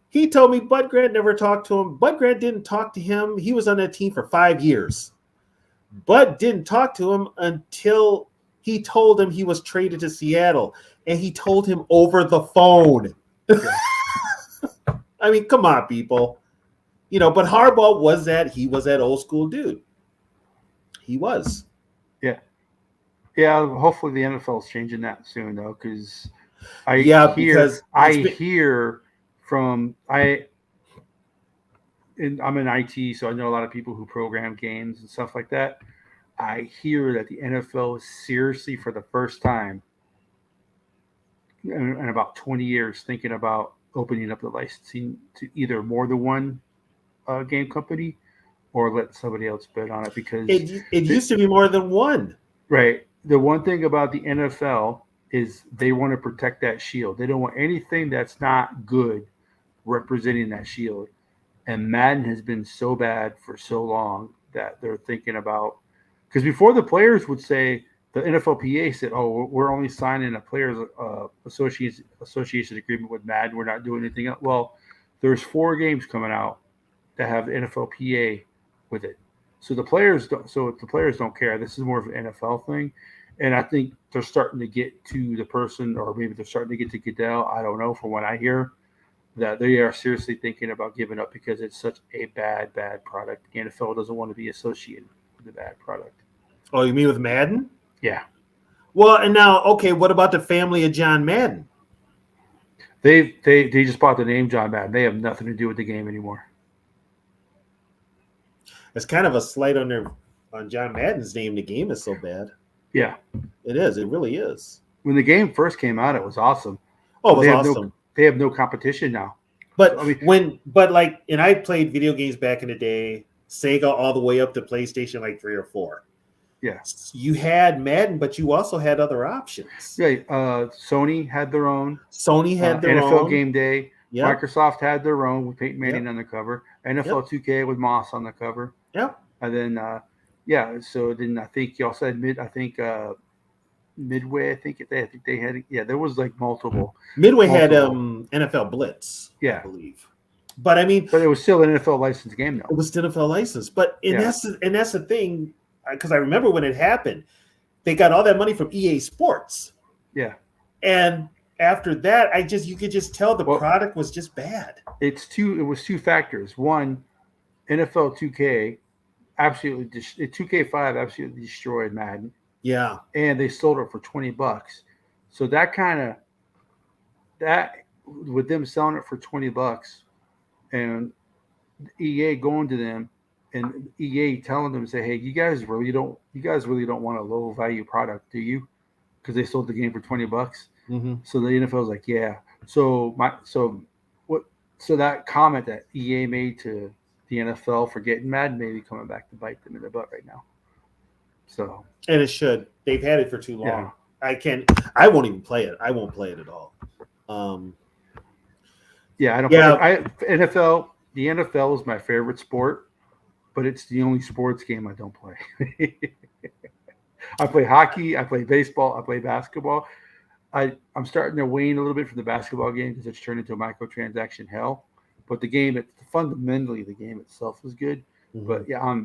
He told me Bud Grant never talked to him. Bud Grant didn't talk to him. He was on that team for 5 years. Bud didn't talk to him until he told him he was traded to Seattle, and he told him over the phone. I mean, come on, people. But Harbaugh was that old school dude. He was. Yeah. Yeah, hopefully the NFL is changing that soon, though, because I'm in IT, so I know a lot of people who program games and stuff like that. I hear that the NFL is seriously, for the first time in about 20 years, thinking about opening up the licensing to either more than one game company or let somebody else bid on it, because it used to be more than one. Right. The one thing about the NFL is they want to protect that shield. They don't want anything that's not good representing that shield. And Madden has been so bad for so long that they're thinking about, because before the players would say, the NFLPA said, "Oh, we're only signing a players association agreement with Madden. We're not doing anything else." Well, there's 4 games coming out that have the NFLPA with it. So the players don't care. This is more of an NFL thing. And I think they're starting to get to the person, or maybe they're starting to get to Goodell. I don't know, from what I hear, that they are seriously thinking about giving up because it's such a bad product. The NFL doesn't want to be associated with a bad product. Oh, you mean with Madden? Yeah. Well, and now, okay, what about the family of John Madden? They just bought the name John Madden. They have nothing to do with the game anymore. It's kind of a slight on John Madden's name. The game is so bad. Yeah. It is. It really is. When the game first came out, it was awesome. Oh, it was awesome. They have no competition now. But and I played video games back in the day, Sega all the way up to PlayStation, like 3 or 4. Yeah. You had Madden, but you also had other options. Right. Sony had their own. Sony had their NFL own. Game Day. Yep. Microsoft had their own with Peyton Manning on the cover. NFL 2K with Moss on the cover. Yep. And then, so then I think you also had Midway. I think they had. Yeah, there was like multiple. Midway had NFL Blitz. Yeah, I believe. But I mean, but it was still an NFL licensed game, though. It was still NFL license, but that's the thing, because I remember when it happened, They got all that money from EA Sports. Yeah. And after that, you could just tell the Well, product was just bad. It was two factors. One, NFL 2K absolutely 2K5 absolutely destroyed Madden, Yeah. and they sold it for $20. So that with them selling it for $20 and EA going to them and EA telling them, say, hey, you guys really don't want a low value product, do you? Because they sold the game for $20. Mm-hmm. So the NFL was like, yeah. So that comment that EA made to the NFL for getting Madden may be coming back to bite them in the butt right now. So, and it should. They've had it for too long. Yeah. I won't even play it. I won't play it at all. Yeah, I don't. Yeah. NFL. The NFL is my favorite sport, but it's the only sports game I don't play. I play hockey. I play baseball. I play basketball. I'm starting to wane a little bit from the basketball game because it's turned into a microtransaction hell. But fundamentally, the game itself is good. Mm-hmm. But yeah,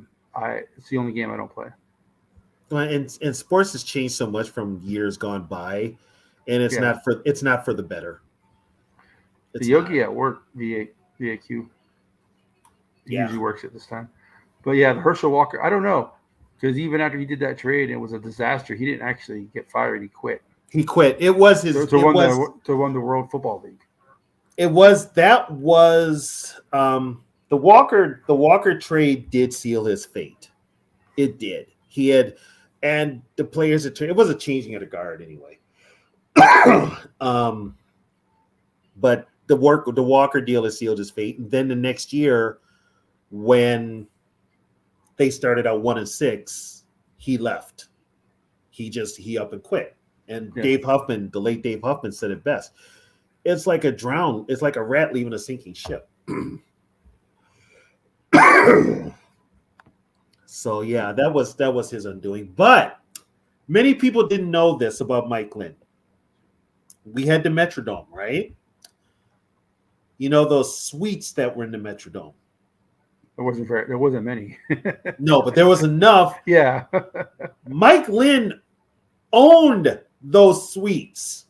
it's the only game I don't play. Well, and sports has changed so much from years gone by, and it's not for the better. The Yogi at work VAQ usually works at this time. But yeah, the Herschel Walker, I don't know, because even after he did that trade, it was a disaster. He didn't actually get fired; he quit. He quit. It was his to run the World Football League. The Walker trade did seal his fate. It did. He had, and the players it was a changing of the guard anyway. But the Walker deal has sealed his fate. And then the next year, when they started out 1-6, he left. He up and quit. And Dave Huffman, the late Dave Huffman, said it best. It's like it's like a rat leaving a sinking ship. So yeah, that was his undoing. But many people didn't know this about Mike Lynn. We had the Metrodome, right? You know those suites that were in the Metrodome. There wasn't many. No, but there was enough. Yeah. Mike Lynn owned those suites.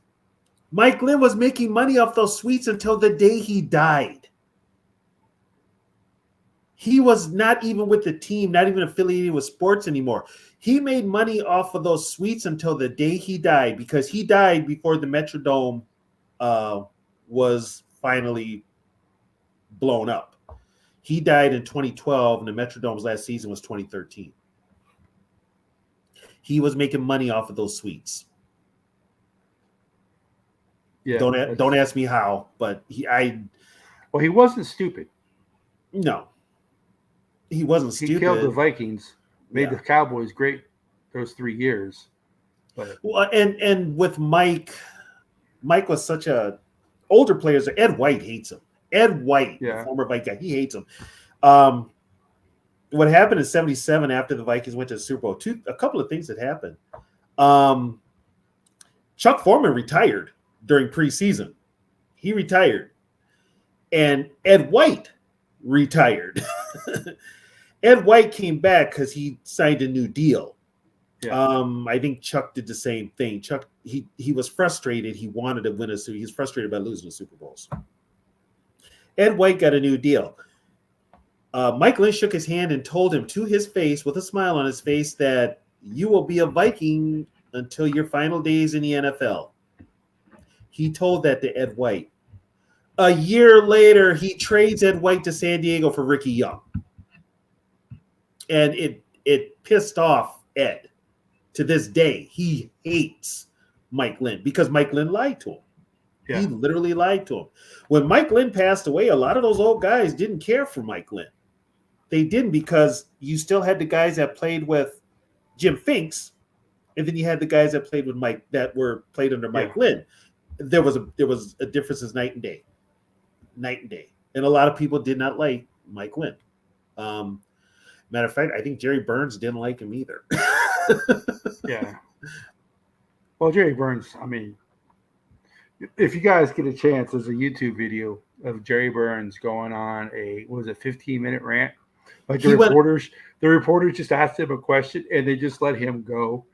Mike Lynn was making money off those suites until the day he died. He was not even with the team, not even affiliated with sports anymore. He made money off of those suites until the day he died, because he died before the Metrodome was finally blown up. He died in 2012, and the Metrodome's last season was 2013. He was making money off of those suites. Yeah. Don't ask me how, but he wasn't stupid. No. He wasn't stupid. He killed the Vikings, made the Cowboys great those 3 years. But and with Mike was such a older players. Ed White hates him. Ed White, the former Viking guy, he hates him. What happened in '77 after the Vikings went to the Super Bowl? A couple of things that happened. Chuck Foreman retired during preseason. He retired, and Ed White retired. Ed White came back because he signed a new deal. Yeah. I think Chuck did the same thing. Chuck, he was frustrated. He wanted to win a Super. He's frustrated by losing the Super Bowls. Ed White got a new deal. Mike Lynch shook his hand and told him to his face, with a smile on his face, that you will be a Viking until your final days in the NFL. He told that to Ed White. A year later, he trades Ed White to San Diego for Ricky Young. And it pissed off Ed. To this day, he hates Mike Lynn because Mike Lynn lied to him. Yeah. He literally lied to him. When Mike Lynn passed away, a lot of those old guys didn't care for Mike Lynn. They didn't, because you still had the guys that played with Jim Finks, and then you had the guys that played with Mike, that were played under Mike Lynn. There was a difference as night and day. And a lot of people did not like Mike Lynn. Matter of fact, I think Jerry Burns didn't like him either. Yeah. Well, Jerry Burns, I mean, if you guys get a chance, there's a YouTube video of Jerry Burns going on a 15-minute rant. Like the reporters just asked him a question and they just let him go.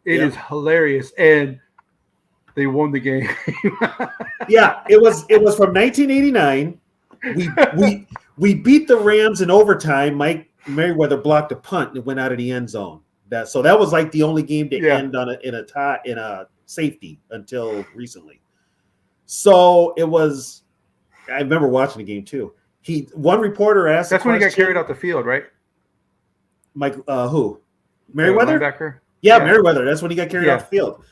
It is hilarious, and they won the game. Yeah, it was from 1989. We beat the Rams in overtime. Mike Merriweather blocked a punt and went out of the end zone. That was like the only game to end on in a safety until recently. So it was. I remember watching the game too. One reporter asked. That's when he got carried off the field, right? Mike, who? Merriweather? Linebacker? Yeah, Merriweather. That's when he got carried off the field.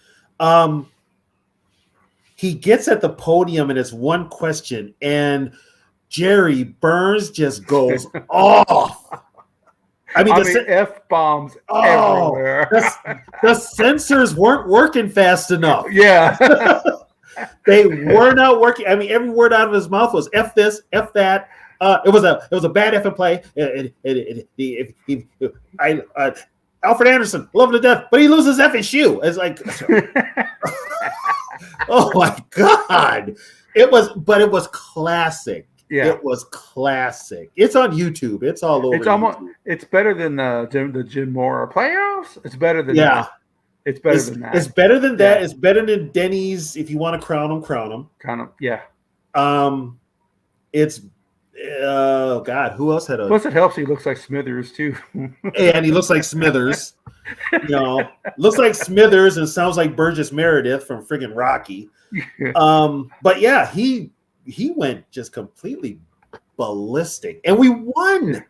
He gets at the podium and it's one question, and Jerry Burns just goes off. I mean F-bombs everywhere. The sensors weren't working fast enough. Yeah. They were not working. I mean, every word out of his mouth was F this, F that. It was a bad effing play. Alfred Anderson, love him to death, but he loses effing shoe. It's like, oh my God. It was classic. Yeah. It was classic. It's on YouTube. It's all over. YouTube. It's better than the Jim Mora playoffs. It's better than that. It's better than that. It's better than that. It's better than Denny's. If you want to crown him, crown him. Kind of, yeah. It's God. Who else had a? Plus, it helps. He looks like Smithers too. And he looks like Smithers. Looks like Smithers and sounds like Burgess Meredith from friggin' Rocky. But yeah, he went just completely ballistic, and we won.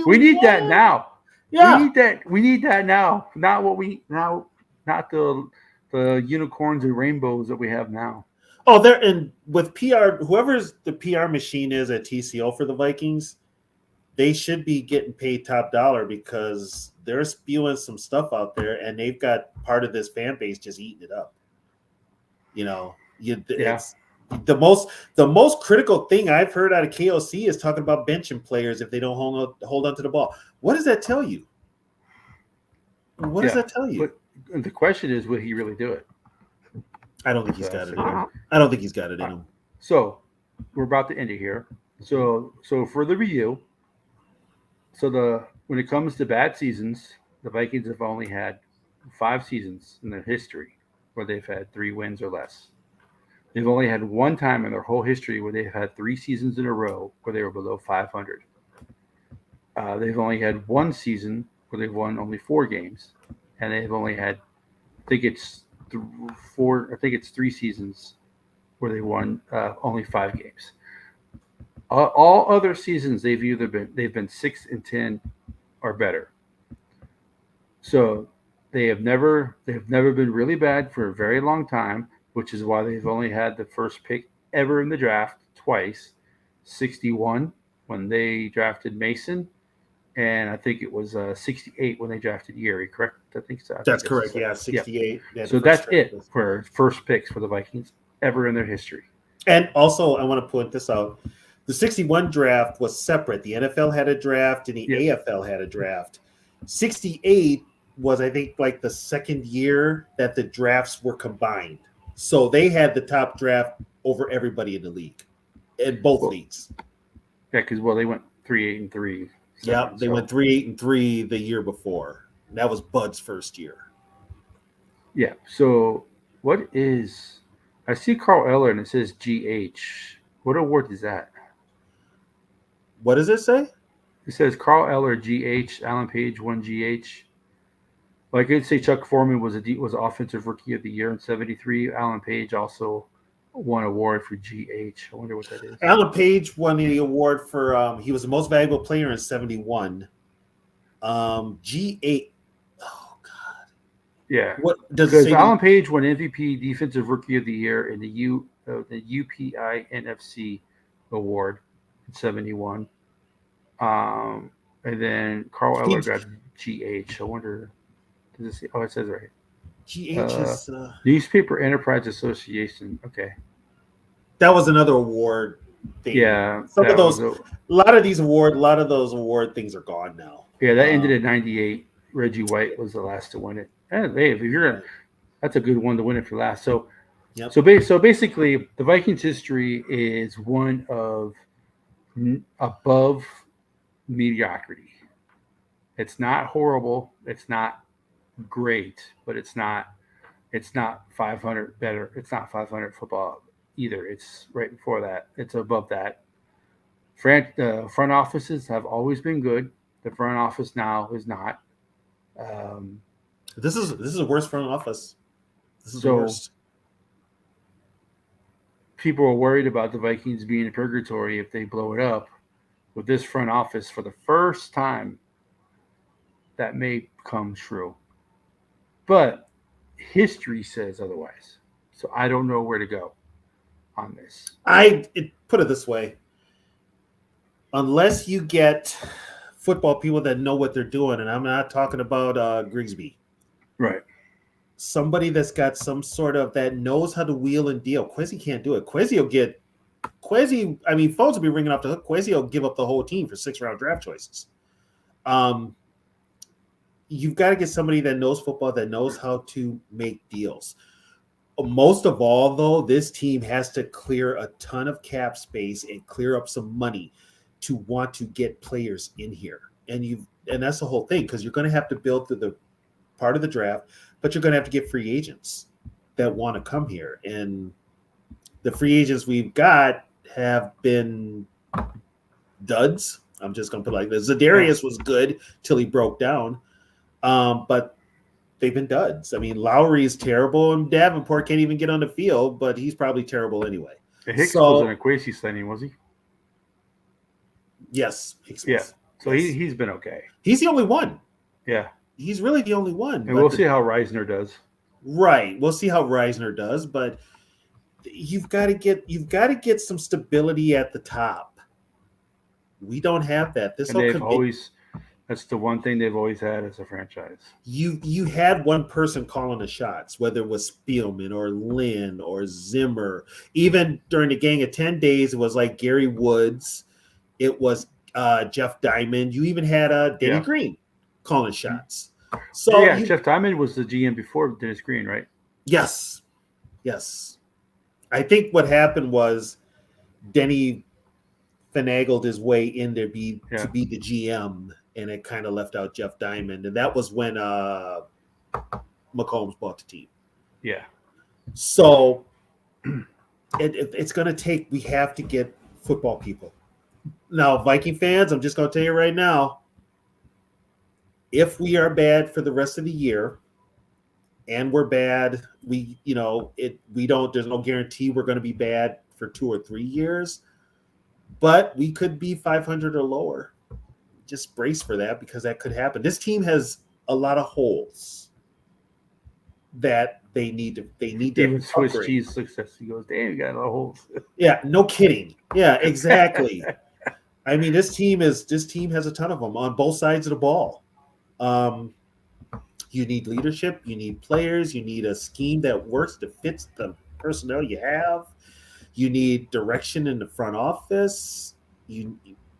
we need that now. Yeah, we need that now. Not the unicorns and rainbows that we have now. Oh, there and with PR, whoever's the PR machine is at TCO for the Vikings, they should be getting paid top dollar because they're spewing some stuff out there, and they've got part of this fan base just eating it up. It's the most critical thing I've heard out of KOC is talking about benching players if they don't hold on to the ball. What does that tell you? What does that tell you? But the question is, would he really do it? I don't think he's got it in him. I don't think he's got it in him. So we're about to end it here. So for the review, when it comes to bad seasons, the Vikings have only had 5 seasons in their history where they've had 3 wins or less. They've only had one time in their whole history where they've had 3 seasons in a row where they were below 500. They've only had one season where they've won only 4 games, and they've only had, I think it's 3 seasons where they won only 5 games. All other seasons they've been 6-10 or better. So they have never been really bad for a very long time, which is why they've only had the first pick ever in the draft twice, 61 when they drafted Mason, and I think it was 68 when they drafted Yeri, correct? I think so. That's correct. Yeah, 68. Yeah. So that's it for first picks for the Vikings ever in their history. And also, I want to point this out. The 61 draft was separate. The NFL had a draft and the AFL had a draft. 68 was, I think, like the second year that the drafts were combined. So they had the top draft over everybody in the league, in both leagues. Yeah, because they went 3-8-3. Yeah, they went 3-8-3 the year before. That was Bud's first year. Yeah. So I see Carl Eller and it says GH. What award is that? What does it say? It says Carl Eller GH. Alan Page won GH. Well, I could say Chuck Foreman was offensive rookie of the year in '73. Alan Page also won an award for GH. I wonder what that is. Alan Page won the award for he was the most valuable player in '71. GH. Oh God. Yeah. What does it say? Alan Page won MVP Defensive Rookie of the Year in the UPI NFC award in '71. And then Carl Eller got GH. I wonder. Does it say? Oh, it says right. GH is Newspaper Enterprise Association. Okay. That was another award thing. Yeah. A lot of those award things are gone now. Yeah, that ended in '98. Reggie White was the last to win it. And that's a good one to win it for last. So, so basically, the Vikings' history is one of above mediocrity. It's not horrible. It's not great, but it's not. It's not 500 better. It's not 500 football either. It's right before that. It's above that. Front offices have always been good. The front office now is not. Um, This is the worst front office. This is the so worst. people are worried about the Vikings being in purgatory if they blow it up. With this front office, for the first time, that may come true. But history says otherwise. So I don't know where to go on this. Put it this way: unless you get football people that know what they're doing, and I'm not talking about Grigsby, Right. somebody that's got some sort of that knows how to wheel and deal. Quezzy can't do it. Quezzy. I mean, phones will be ringing off the hook. Quezzy will give up the whole team for 6-round draft choices. You've got to get somebody that knows football, that knows how to make deals. Most of all, though, this team has to clear a ton of cap space and clear up some money to want to get players in here. And that's the whole thing, because you're going to have to build through the part of the draft, but you're going to have to get free agents that want to come here. And the free agents we've got have been duds. I'm just going to put it like this. Zadarius was good till he broke down, but they've been duds. I mean, Lowry is terrible, and Davenport can't even get on the field, but he's probably terrible anyway. Hicks was an Equasi signing, was he? Yes. Hicks Yeah. was. So Yes. he's been okay. He's the only one. Yeah. He's really the only one. And we'll see how Reisner does. Right. We'll see how Reisner does, but you've got to get some stability at the top. We don't have that. That's the one thing they've always had as a franchise. You had one person calling the shots, whether it was Spielman or Lynn or Zimmer. Even during the Gang of 10 days, it was like Gary Woods. It was Jeff Diamond. You even had Denny Green calling shots. So Jeff Diamond was the GM before Dennis Green, right? Yes. I think what happened was Denny finagled his way in there to be the GM, and it kind of left out Jeff Diamond, and that was when McCombs bought the team. Yeah. So it's going to take. We have to get football people. Now, Viking fans, I'm just going to tell you right now, if we are bad for the rest of the year, and we're bad, there's no guarantee we're going to be bad for 2 or 3 years, but we could be 500 or lower. Just brace for that, because that could happen. This team has a lot of holes that they need to Even Swiss upgrade. cheese success. He goes, damn, you got a lot of holes. Yeah, no kidding. Yeah, exactly. I mean, this team has a ton of them on both sides of the ball. You need leadership, you need players, you need a scheme that works, that fits the personnel you have. You need direction in the front office.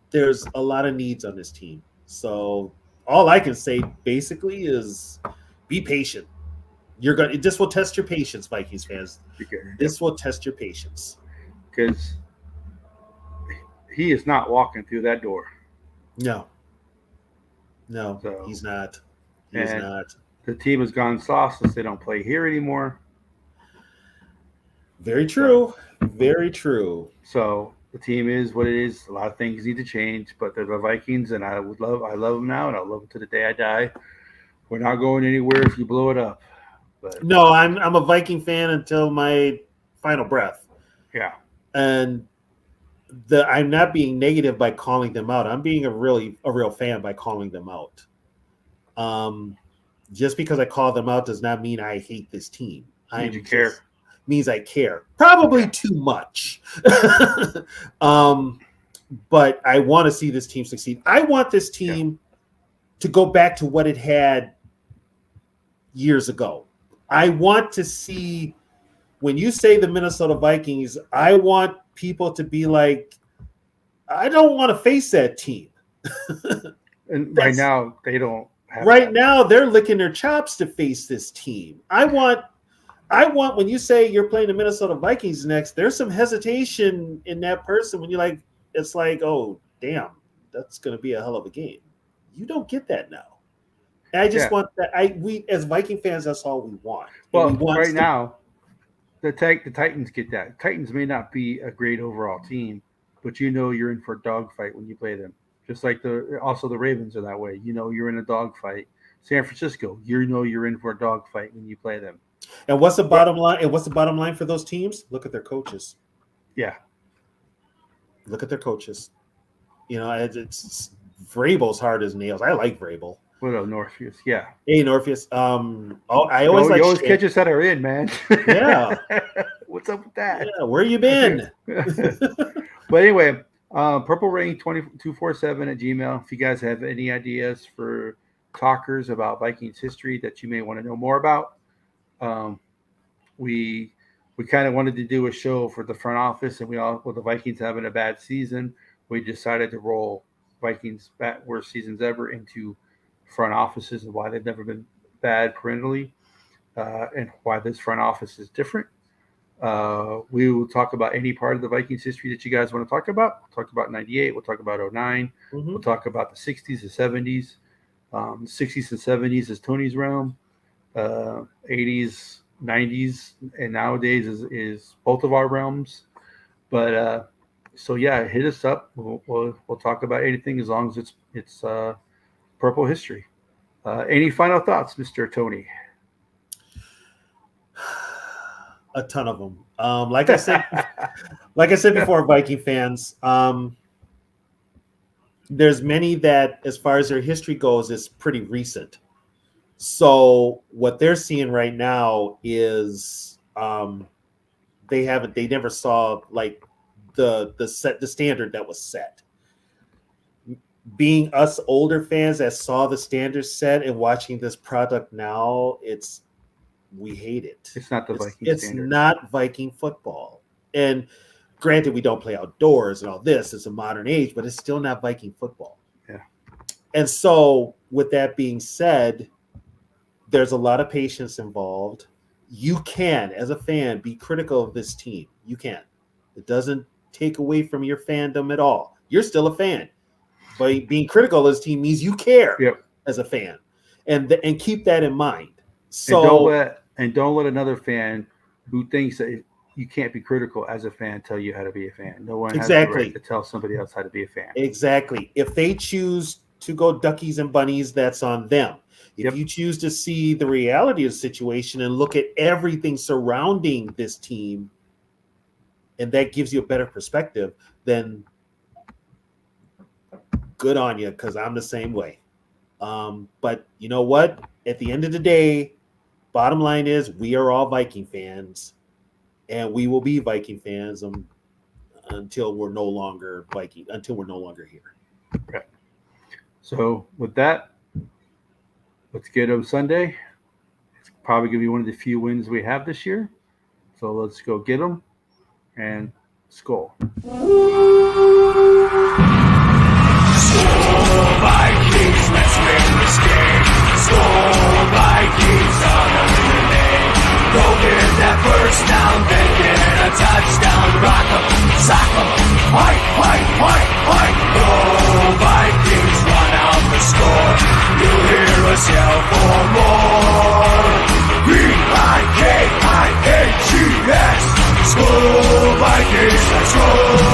There's a lot of needs on this team. So all I can say basically is be patient. This will test your patience, Vikings fans. This will test your patience. Because he is not walking through that door. No, So, he's not. He's not. The team has gone soft since they don't play here anymore. Very true. Very true. So the team is what it is. A lot of things need to change, but they're the Vikings, and I love them now, and I'll love them to the day I die. We're not going anywhere if you blow it up. But no, I'm a Viking fan until my final breath. Yeah. And I'm not being negative by calling them out. I'm being a real fan by calling them out. Just because I call them out does not mean I hate this team. Means I care. Probably too much. But I want to see this team succeed. I want this team to go back to what it had years ago. I want to see, when you say the Minnesota Vikings, I want people to be like, I don't want to face that team. And right now, they don't have Right now, they're licking their chops to face this team. I want when you say you're playing the Minnesota Vikings next, there's some hesitation in that person when you're like, it's like, oh, damn, that's going to be a hell of a game. You don't get that now. I just Yeah. want that. We as Viking fans, that's all we want. And Well, we want right now, the Titans get that. Titans may not be a great overall team, but you know you're in for a dogfight when you play them. Just like the Ravens are that way. You know you're in a dogfight. San Francisco, you know you're in for a dogfight when you play them. And what's the bottom line? And what's the bottom line for those teams? Look at their coaches. Yeah. Look at their coaches. You know, it's Vrabel's hard as nails. I like Vrabel. What up, Northeast? Yeah. Hey, Northeus. I always like you always Shane. catch us that are in, man. Yeah. What's up with that? Yeah, where you been? But anyway, Purple Rain 247 at Gmail. If you guys have any ideas for talkers about Vikings history that you may want to know more about, we kind of wanted to do a show for the front office, and with the Vikings having a bad season, we decided to roll Vikings worst seasons ever into front offices and why they've never been bad perennially, and why this front office is different. We will talk about any part of the Vikings history that you guys want to talk about. We'll talk about 98. We'll talk about 09. Mm-hmm. We'll talk about the 60s, the 70s. 60s and 70s is Tony's realm. 80s, 90s, and nowadays is both of our realms. But so yeah, hit us up. We'll talk about anything as long as it's purple history. Any final thoughts, Mr. Tony? A ton of them. Like I said before, Viking fans. There's many that, as far as their history goes, is pretty recent. So what they're seeing right now is they never saw like the standard that was set. Being us older fans that saw the standard set and watching this product now, we hate it. It's not the Viking It's standard. not Viking football. And granted, we don't play outdoors and all this. It's a modern age, but it's still not Viking football. Yeah. And so with that being said, there's a lot of patience involved. You can, as a fan, be critical of this team. You can. It doesn't take away from your fandom at all. You're still a fan. But being critical of this team means you care as a fan. And keep that in mind. So and don't let another fan who thinks that you can't be critical as a fan tell you how to be a fan. No one has the right to tell somebody else how to be a fan. Exactly. If they choose to go duckies and bunnies, that's on them. If you choose to see the reality of the situation and look at everything surrounding this team, and that gives you a better perspective, then good on you, because I'm the same way. But you know what? At the end of the day, bottom line is we are all Viking fans, and we will be Viking fans until we're no longer here. Okay. So with that, let's get on Sunday. It's probably going to be one of the few wins we have this year. So let's go get them and Skol. Skol Vikings, let's win this game. Skol Vikings, honor your name. Go get that first down, then get a touchdown. Rock 'em, sock 'em, fight, fight, fight, fight. Go Vikings, run out the score. You'll hear us yell for more. Vikings, Skol Vikings, let's roll.